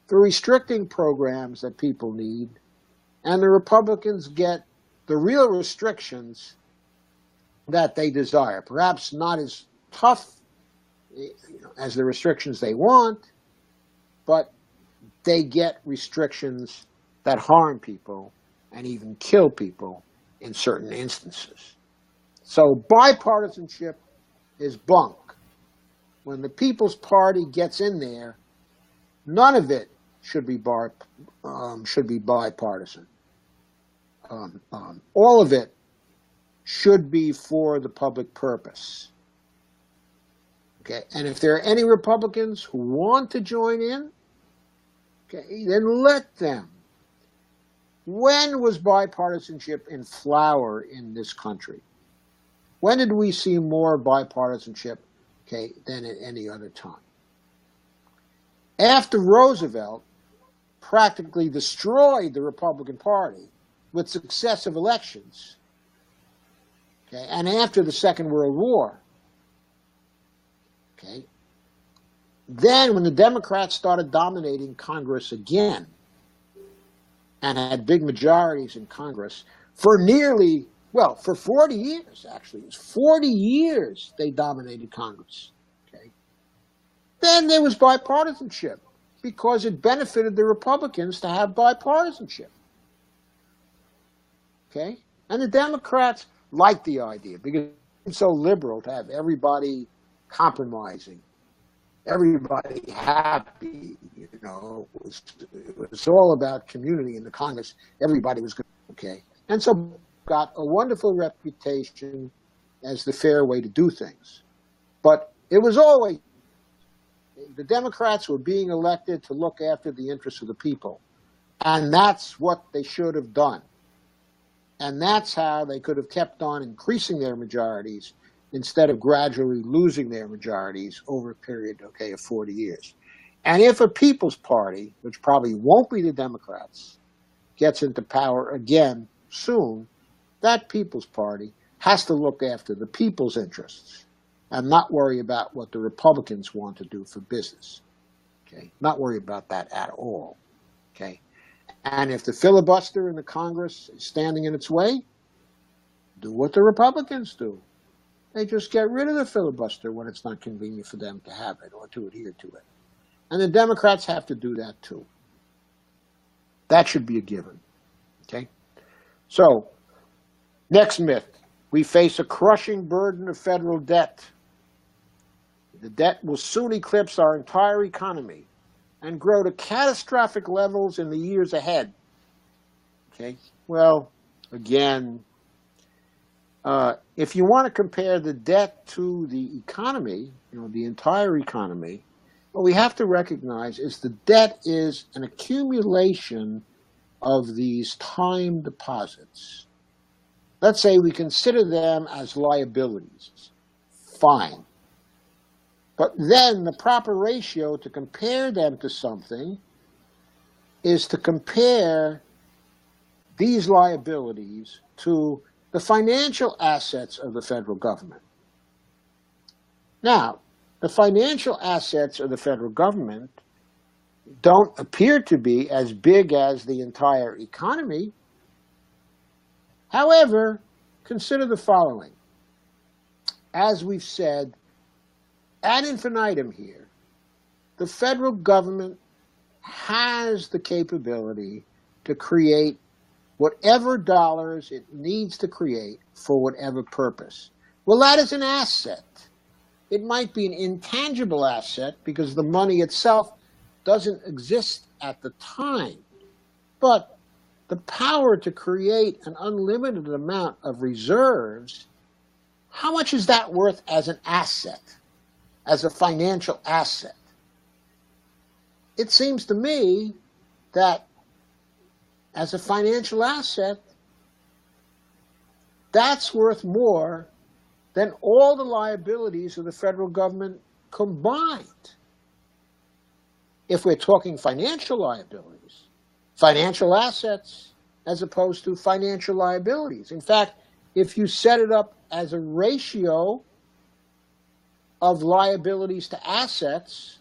for restricting programs that people need, and the Republicans get the real restrictions that they desire. Perhaps not as tough as the restrictions they want, but they get restrictions that harm people and even kill people in certain instances. So bipartisanship is bunk. when the People's Party gets in there, none of it should be bipartisan. All of it should be for the public purpose. Okay, and if there are any Republicans who want to join in, okay, then let them. When was bipartisanship in flower in this country? When did we see more bipartisanship, okay, than at any other time? After Roosevelt practically destroyed the Republican Party with successive elections, okay, and after the Second World War, okay, then when the Democrats started dominating Congress again and had big majorities in Congress for for 40 years, actually. It was 40 years they dominated Congress. Okay. Then there was bipartisanship because it benefited the Republicans to have bipartisanship. Okay. And the Democrats liked the idea because it's so liberal to have everybody compromising, everybody happy. It was all about community in the Congress. Everybody was good. Okay. And so got a wonderful reputation as the fair way to do things. But it was always, the Democrats were being elected to look after the interests of the people. And that's what they should have done. And that's how they could have kept on increasing their majorities instead of gradually losing their majorities over a period, okay, of 40 years. And if a People's Party, which probably won't be the Democrats, gets into power again soon, that People's Party has to look after the people's interests and not worry about what the Republicans want to do for business. Okay, not worry about that at all. Okay, and if the filibuster in the Congress is standing in its way, do what the Republicans do. They just get rid of the filibuster when it's not convenient for them to have it or to adhere to it. And the Democrats have to do that too. That should be a given. Okay, so next myth, we face a crushing burden of federal debt. The debt will soon eclipse our entire economy and grow to catastrophic levels in the years ahead. Okay, well, again, if you want to compare the debt to the economy, the entire economy, what we have to recognize is the debt is an accumulation of these time deposits. Let's say we consider them as liabilities. Fine. But then the proper ratio to compare them to something is to compare these liabilities to the financial assets of the federal government. Now, the financial assets of the federal government don't appear to be as big as the entire economy. However, consider the following. As we've said, ad infinitum here, the federal government has the capability to create whatever dollars it needs to create for whatever purpose. Well, that is an asset. It might be an intangible asset because the money itself doesn't exist at the time. But the power to create an unlimited amount of reserves, how much is that worth as an asset, as a financial asset? It seems to me that as a financial asset, that's worth more than all the liabilities of the federal government combined. If we're talking financial liabilities, financial assets as opposed to financial liabilities. In fact, if you set it up as a ratio of liabilities to assets,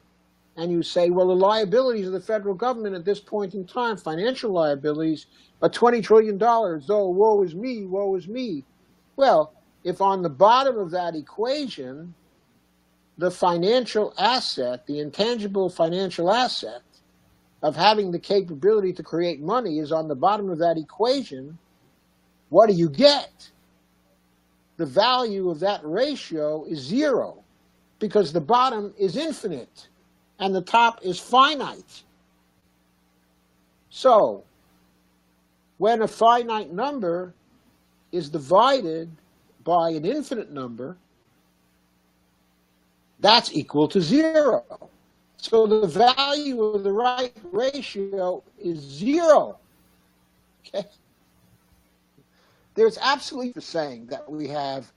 and you say, well, the liabilities of the federal government at this point in time, financial liabilities, are $20 trillion. Oh, woe is me, woe is me. Well, if on the bottom of that equation, the financial asset, the intangible financial asset of having the capability to create money is on the bottom of that equation, what do you get? The value of that ratio is zero. because the bottom is infinite and the top is finite. So, when a finite number is divided by an infinite number, that's equal to 0. So the value of the right ratio is 0. Okay? There's absolutely the saying that we have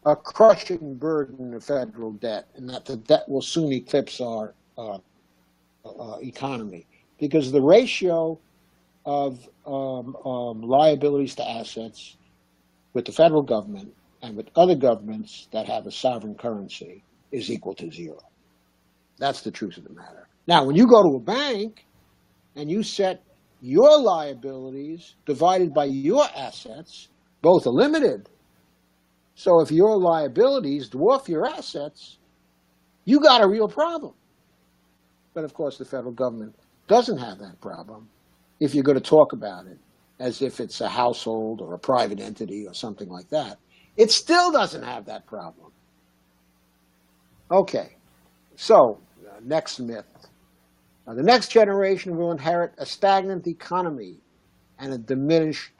a crushing burden of federal debt and that the debt will soon eclipse our economy, because the ratio of liabilities to assets with the federal government and with other governments that have a sovereign currency is equal to 0. That's the truth of the matter. Now, when you go to a bank and you set your liabilities divided by your assets, both are limited. So if your liabilities dwarf your assets, you got a real problem. But of course, the federal government doesn't have that problem if you're going to talk about it as if it's a household or a private entity or something like that. It still doesn't have that problem. Okay, so next myth. The next generation will inherit a stagnant economy and a diminished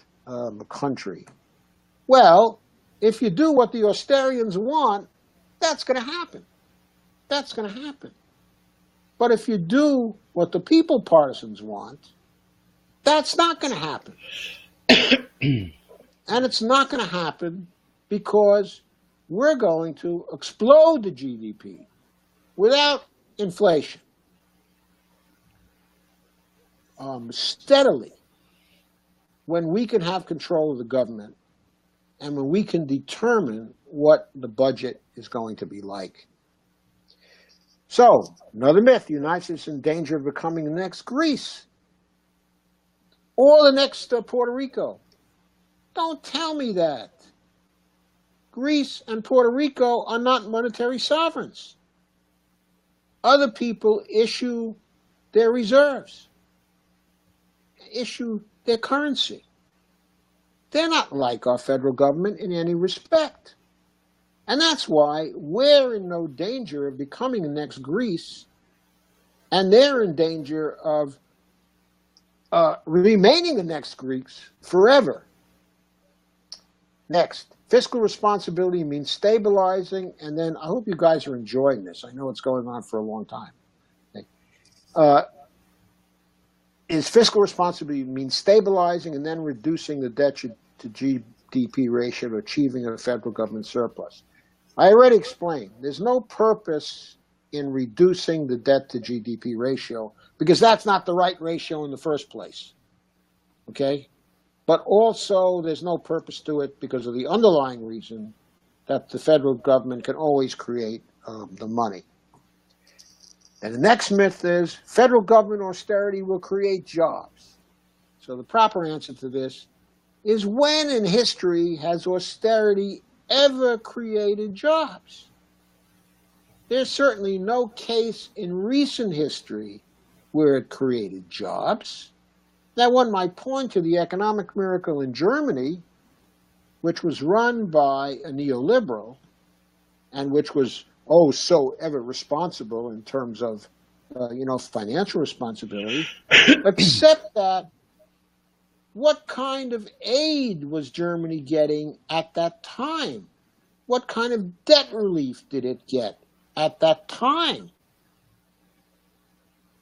country. Well, if you do what the Austerians want, that's going to happen. That's going to happen. But if you do what the people partisans want, that's not going to happen. And it's not going to happen because we're going to explode the GDP without inflation steadily when we can have control of the government and when we can determine what the budget is going to be like. So, another myth, the United States is in danger of becoming the next Greece or the next Puerto Rico. Don't tell me that. Greece and Puerto Rico are not monetary sovereigns. Other people issue their reserves, issue their currency. They're not like our federal government in any respect. And that's why we're in no danger of becoming the next Greece, and they're in danger of remaining the next Greeks forever. Next, fiscal responsibility means stabilizing, and then I hope you guys are enjoying this. I know it's going on for a long time. Okay. Is fiscal responsibility means stabilizing and then reducing the debt to GDP ratio to achieving a federal government surplus. I already explained, there's no purpose in reducing the debt to GDP ratio because that's not the right ratio in the first place, okay? But also there's no purpose to it because of the underlying reason that the federal government can always create the money. And the next myth is federal government austerity will create jobs. So the proper answer to this is, when in history has austerity ever created jobs? There's certainly no case in recent history where it created jobs. Now, one might point to the economic miracle in Germany, which was run by a neoliberal and which was so ever responsible in terms of financial responsibility, except that what kind of aid was Germany getting at that time? What kind of debt relief did it get at that time?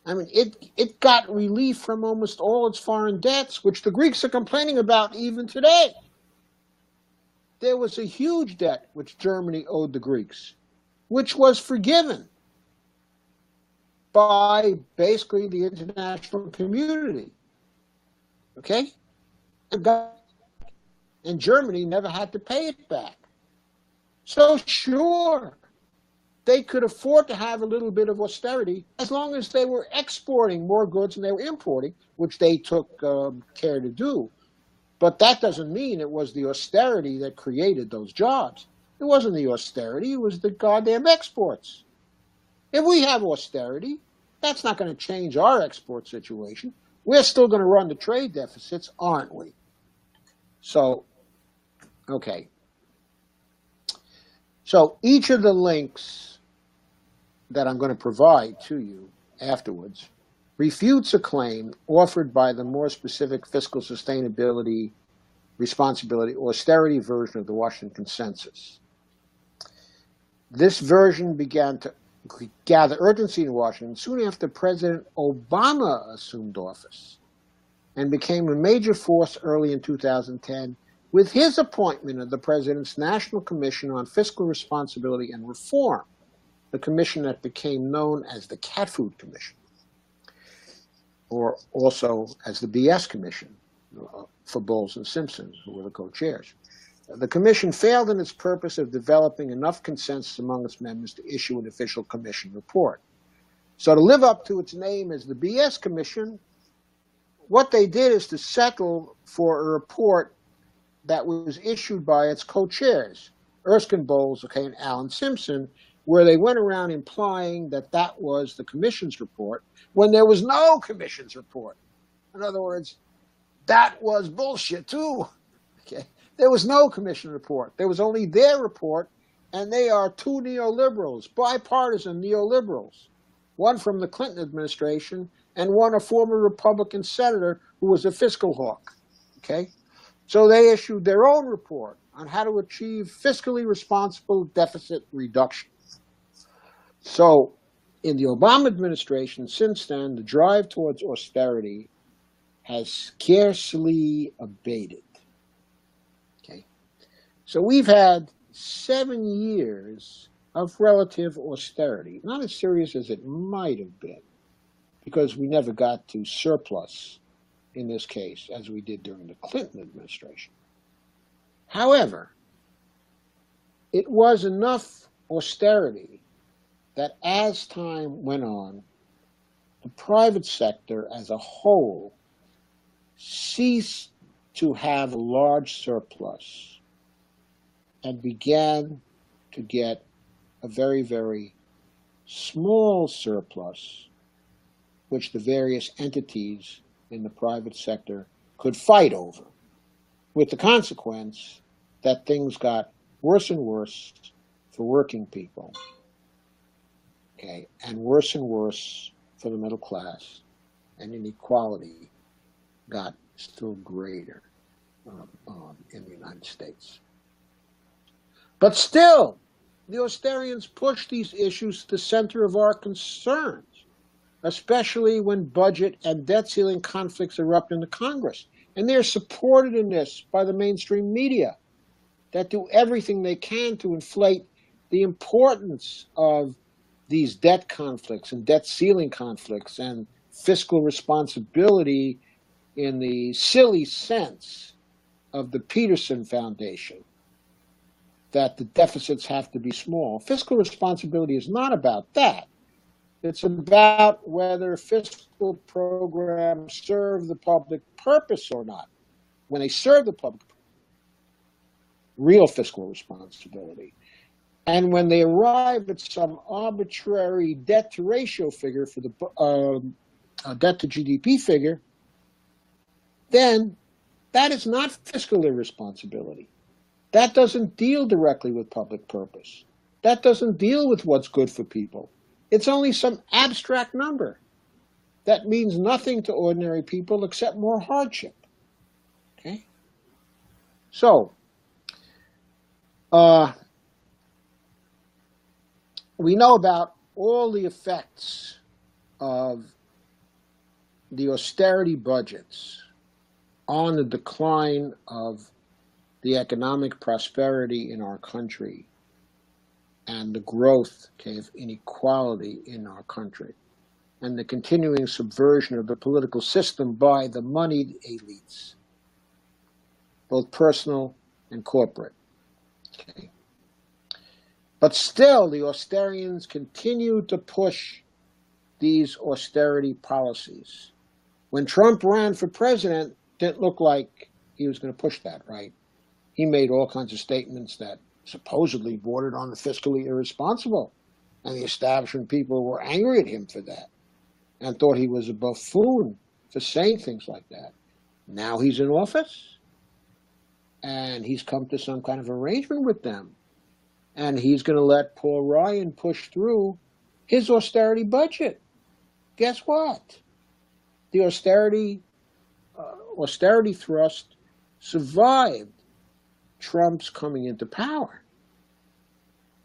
I mean, it got relief from almost all its foreign debts, which the Greeks are complaining about even today. There was a huge debt which Germany owed the Greeks, which was forgiven by basically the international community. Okay? And Germany never had to pay it back. So sure, they could afford to have a little bit of austerity as long as they were exporting more goods than they were importing, which they took care to do. But that doesn't mean it was the austerity that created those jobs. It wasn't the austerity, it was the goddamn exports. If we have austerity, that's not going to change our export situation. We're still going to run the trade deficits, aren't we? So, okay. So each of the links that I'm going to provide to you afterwards refutes a claim offered by the more specific fiscal sustainability, responsibility, austerity version of the Washington Consensus. This version began to gather urgency in Washington soon after President Obama assumed office and became a major force early in 2010 with his appointment of the President's National Commission on Fiscal Responsibility and Reform, the commission that became known as the Cat Food Commission, or also as the BS Commission for Bowles and Simpson, who were the co-chairs. The commission failed in its purpose of developing enough consensus among its members to issue an official commission report. So to live up to its name as the BS Commission, what they did is to settle for a report that was issued by its co-chairs, Erskine Bowles, and Alan Simpson, where they went around implying that that was the commission's report when there was no commission's report. In other words, that was bullshit too. Okay? There was no commission report. There was only their report, and they are two neoliberals, bipartisan neoliberals, one from the Clinton administration and one a former Republican senator who was a fiscal hawk. Okay? So they issued their own report on how to achieve fiscally responsible deficit reduction. So in the Obama administration, since then, the drive towards austerity has scarcely abated. Okay? So we've had 7 years of relative austerity, not as serious as it might have been, because we never got to surplus in this case, as we did during the Clinton administration. However, it was enough austerity that as time went on, the private sector as a whole ceased to have a large surplus and began to get a very, very small surplus, which the various entities in the private sector could fight over, with the consequence that things got worse and worse for working people, okay, and worse for the middle class, and inequality got still greater in the United States. But still, the Austerians pushed these issues to the center of our concerns, especially when budget and debt ceiling conflicts erupt in the Congress. And they're supported in this by the mainstream media that do everything they can to inflate the importance of these debt conflicts and debt ceiling conflicts and fiscal responsibility in the silly sense of the Peterson Foundation, that the deficits have to be small. Fiscal responsibility is not about that. It's about whether fiscal programs serve the public purpose or not. When they serve the public, real fiscal responsibility. And when they arrive at some arbitrary debt to ratio figure for the debt to GDP figure, then that is not fiscal irresponsibility. That doesn't deal directly with public purpose. That doesn't deal with what's good for people. It's only some abstract number that means nothing to ordinary people except more hardship. Okay? So, we know about all the effects of the austerity budgets on the decline of the economic prosperity in our country and the growth of inequality in our country, and the continuing subversion of the political system by the moneyed elites, both personal and corporate. Okay. But still, the Austerians continue to push these austerity policies. When Trump ran for president, it didn't look like he was going to push that, right? He made all kinds of statements that supposedly bordered on the fiscally irresponsible, and the establishment people were angry at him for that and thought he was a buffoon for saying things like that. Now he's in office, and he's come to some kind of arrangement with them, and he's going to let Paul Ryan push through his austerity budget. Guess what? The austerity thrust survived Trump's coming into power.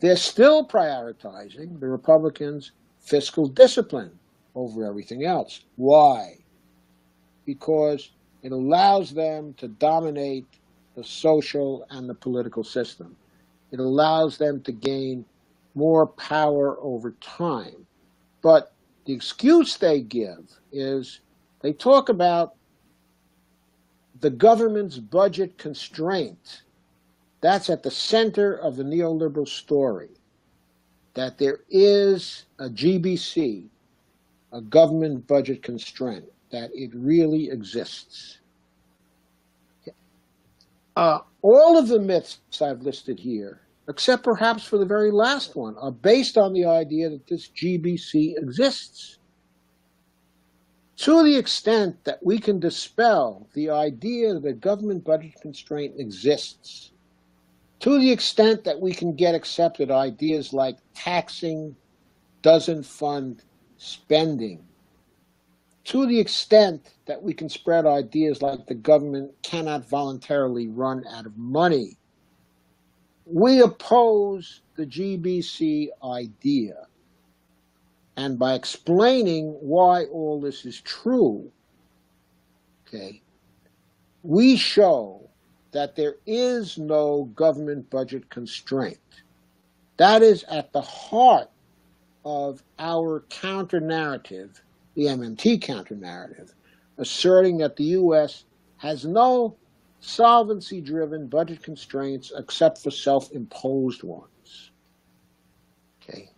They're still prioritizing, the Republicans, fiscal discipline over everything else. Why? Because it allows them to dominate the social and the political system. It allows them to gain more power over time. But the excuse they give is they talk about the government's budget constraint. That's at the center of the neoliberal story, that there is a GBC, a government budget constraint, that it really exists. All of the myths I've listed here, except perhaps for the very last one, are based on the idea that this GBC exists. To the extent that we can dispel the idea that government budget constraint exists, to the extent that we can get accepted ideas like taxing doesn't fund spending, to the extent that we can spread ideas like the government cannot voluntarily run out of money, we oppose the GBC idea. And by explaining why all this is true, okay, we show that there is no government budget constraint. That is at the heart of our counter-narrative, the MMT counter-narrative, asserting that the U.S. has no solvency-driven budget constraints except for self-imposed ones. Okay.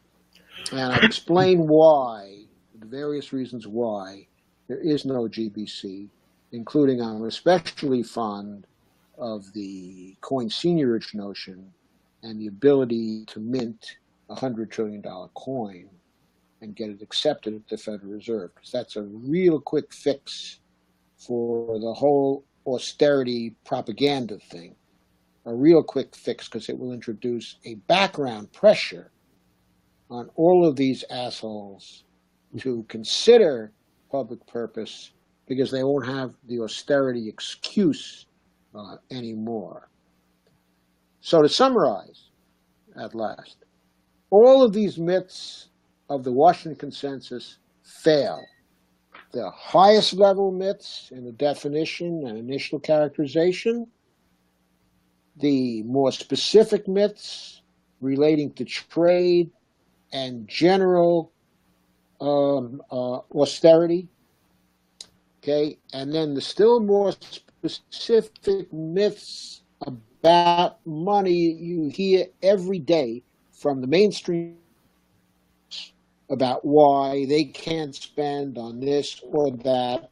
And I've explained why, the various reasons why, there is no GBC, including I'm especially fond of the coin seniorage notion and the ability to mint a $100 trillion coin and get it accepted at the Federal Reserve, because that's a real quick fix for the whole austerity propaganda thing. A real quick fix, because it will introduce a background pressure on all of these assholes to consider public purpose, because they won't have the austerity excuse anymore. So to summarize, at last, all of these myths of the Washington Consensus fail. The highest level myths in the definition and initial characterization, the more specific myths relating to trade and general austerity, okay, and then the still more specific myths about money you hear every day from the mainstream about why they can't spend on this or that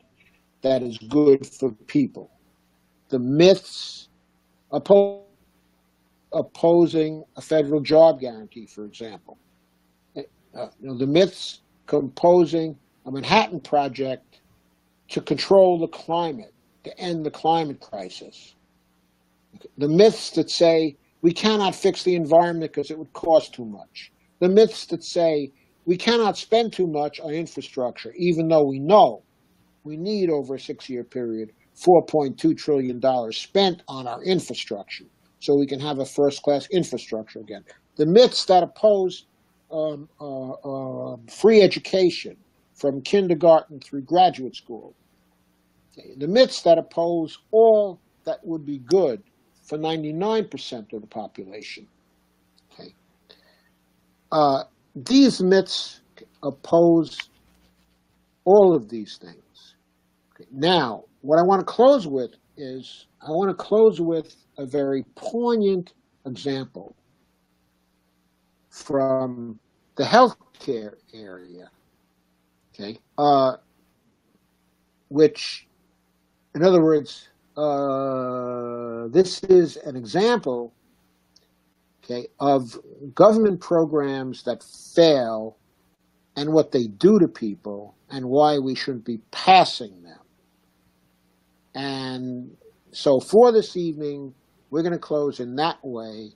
that is good for people. The myths opposing a federal job guarantee, for example. The myths composing a Manhattan Project to control the climate, to end the climate crisis. The myths that say we cannot fix the environment because it would cost too much. The myths that say we cannot spend too much on infrastructure, even though we know we need over a 6-year period $4.2 trillion spent on our infrastructure so we can have a first-class infrastructure again. The myths that oppose free education from kindergarten through graduate school. The myths that oppose all that would be good for 99% of the population. Okay. These myths oppose all of these things. Okay. Now, what I want to close with is, I want to close with a very poignant example from the healthcare area, okay, which, in other words, this is an example, okay, of government programs that fail and what they do to people and why we shouldn't be passing them. And so for this evening, we're going to close in that way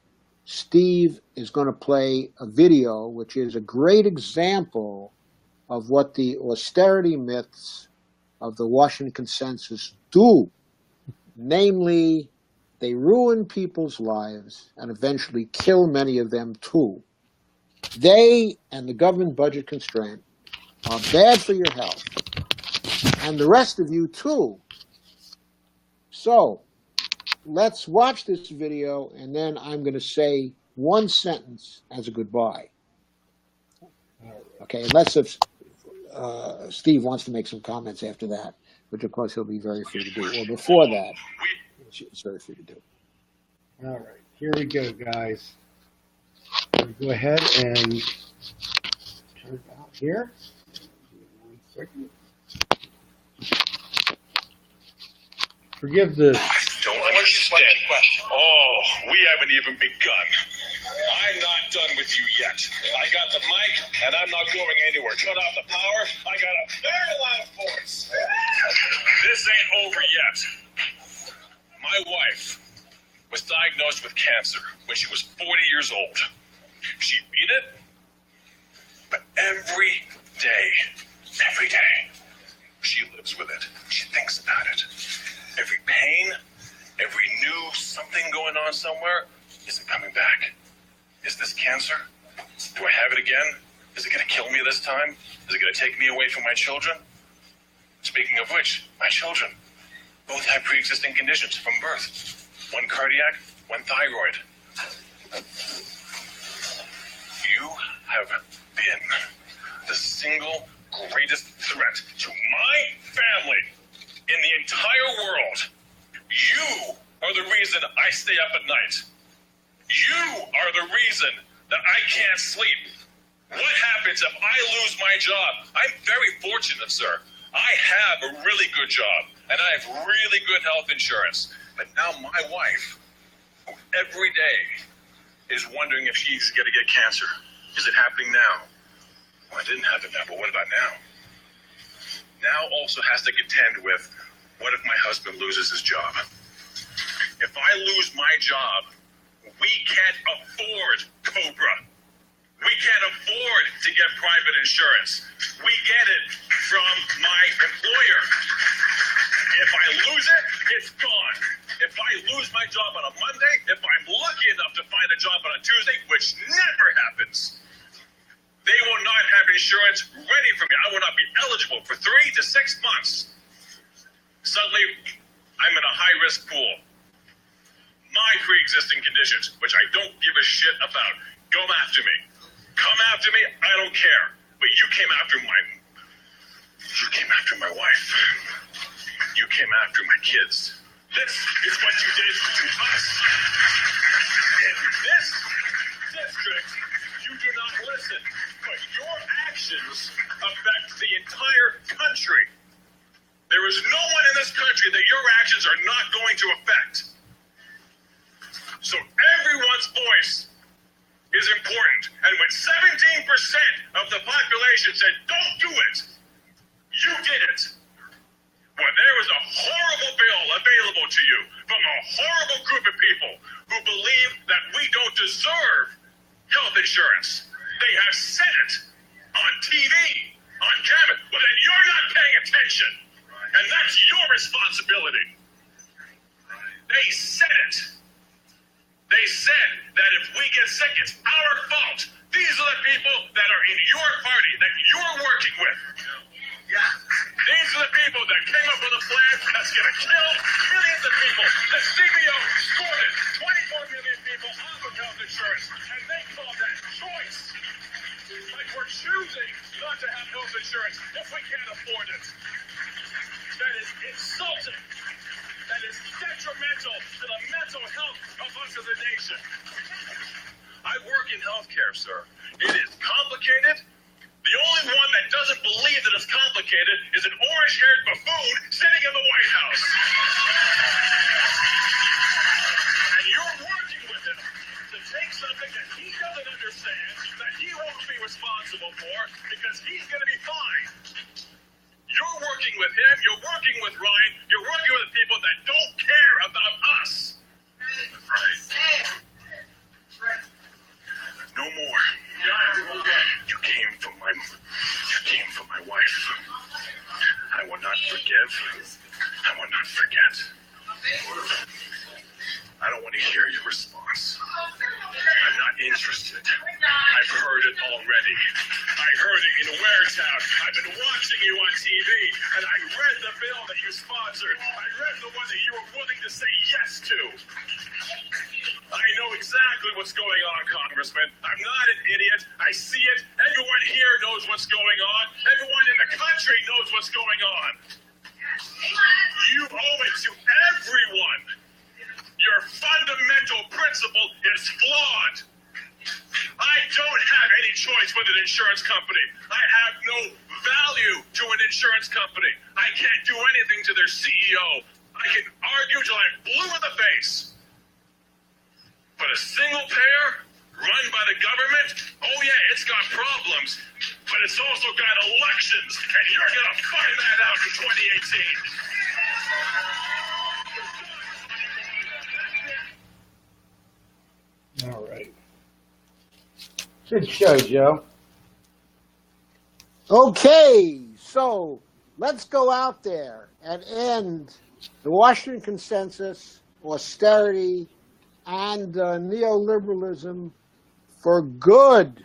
Steve is going to play a video which is a great example of what the austerity myths of the Washington Consensus do. Namely, they ruin people's lives and eventually kill many of them too. They and the government budget constraint are bad for your health, and the rest of you too. So let's watch this video, and then I'm going to say one sentence as a goodbye. Okay, unless if, Steve wants to make some comments after that, which of course he'll be very free to do, or before that, it's very free to do. All right, here we go, guys. Go ahead and turn it out here. 1 second. Forgive the... I don't understand. Oh, we haven't even begun. I'm not done with you yet. I got the mic, and I'm not going anywhere. Turn off the power. I got a very loud voice. This ain't over yet. My wife was diagnosed with cancer when she was 40 years old. She beat it, but every day, she lives with it. She thinks about it. Every pain, every new something going on somewhere, is it coming back? Is this cancer? Do I have it again? Is it going to kill me this time? Is it going to take me away from my children? Speaking of which, my children both have pre-existing conditions from birth. One cardiac, one thyroid. You have been the single greatest threat to my family in the entire world. You are the reason I stay up at night. You are the reason that I can't sleep. What happens if I lose my job? I'm very fortunate, sir. I have a really good job, and I have really good health insurance. But now my wife, who every day is wondering if she's going to get cancer. Is it happening now? Well, it didn't happen now, but what about now? Now also has to contend with, what if my husband loses his job? If I lose my job, we can't afford COBRA. We can't afford to get private insurance. We get it from my employer. If I lose it, it's gone. If I lose my job on a Monday, if I'm lucky enough to find a job on a Tuesday, which never happens, they will not have insurance ready for me. I will not be eligible for 3 to 6 months. Suddenly, I'm in a high-risk pool. My pre-existing conditions, which I don't give a shit about, go after me. Come after me, I don't care. But you came after my wife. You came after my kids. This is what you did to us. In this district, you do not listen, but your actions affect the entire country. There is no one in this country that your actions are not going to affect. So everyone's voice is important. And when 17% of the population said, don't do it, you did it. When there was a horrible bill available to you from a horrible group of people who believe that we don't deserve health insurance, they have said it on TV, on camera. Well, then you're not paying attention. And that's your responsibility. They said it. They said that if we get sick, it's our fault. These are the people that are in your party that you're working with. Yeah. These are the people that came up with a plan that's going to kill millions of people. The CBO scored 24 million people off of health insurance, and they call that choice. Like we're choosing not to have health insurance if we can't afford it. That is insulting. That is detrimental to the mental health of us as a nation. I work in healthcare, sir. It is complicated. The only one that doesn't believe that it's complicated is an orange-haired buffoon sitting in the White House. And you're working with him to take something that he doesn't understand, that he won't be responsible for, because he's going to be fine. You're working with him, you're working with Ryan, you're working with people that don't care about us. Right. will not forgive. I will not forget. I don't want to hear your response. I'm not interested. I've heard it already. I heard it in Waretown. I've been watching you on TV, and I read the bill that you sponsored. I read the one that you were willing to say yes to. I know exactly what's going on, Congressman. I'm not an idiot. I see it. Everyone here knows what's going on. Everyone in the country knows what's going on. You owe it to everyone. Your fundamental principle is flawed. I don't have any choice with an insurance company. I have no value to an insurance company. I can't do anything to their CEO. I can argue till I'm blue in the face. But a single payer run by the government, oh yeah, it's got problems, but it's also got elections, and you're going to find that out in 2018. All right. Good show, Joe. Okay, so let's go out there and end the Washington Consensus, austerity, and neoliberalism for good.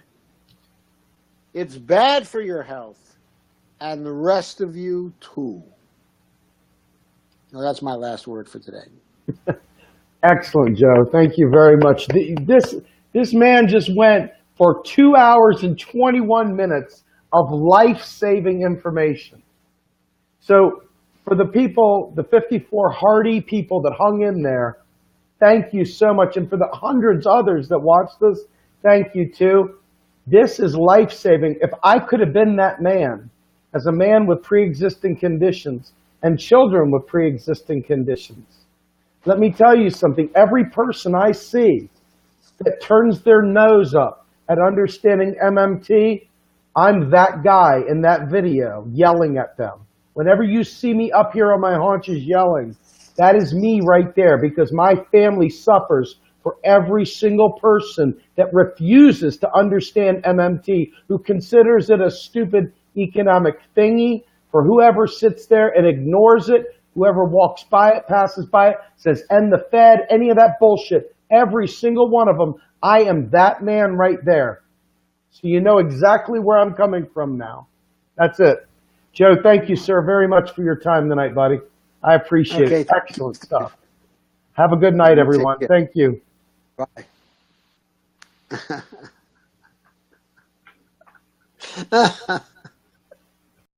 It's bad for your health, and the rest of you too. Now, that's my last word for today. Excellent, Joe. Thank you very much. This man just went for 2 hours and 21 minutes of life-saving information. So for the people, the 54 hardy people that hung in there, thank you so much. And for the hundreds others that watched this, thank you too. This is life-saving. If I could have been that man, as a man with pre-existing conditions and children with pre-existing conditions, let me tell you something. Every person I see that turns their nose up at understanding MMT, I'm that guy in that video yelling at them. Whenever you see me up here on my haunches yelling, that is me right there, because my family suffers for every single person that refuses to understand MMT, who considers it a stupid economic thingy, for whoever sits there and ignores it, whoever walks by it, passes by it, says, end the Fed, any of that bullshit, every single one of them, I am that man right there. So you know exactly where I'm coming from now. That's it. Joe, thank you, sir, very much for your time tonight, buddy. I appreciate it. Excellent stuff. Have a good night, everyone. Thank you. Bye.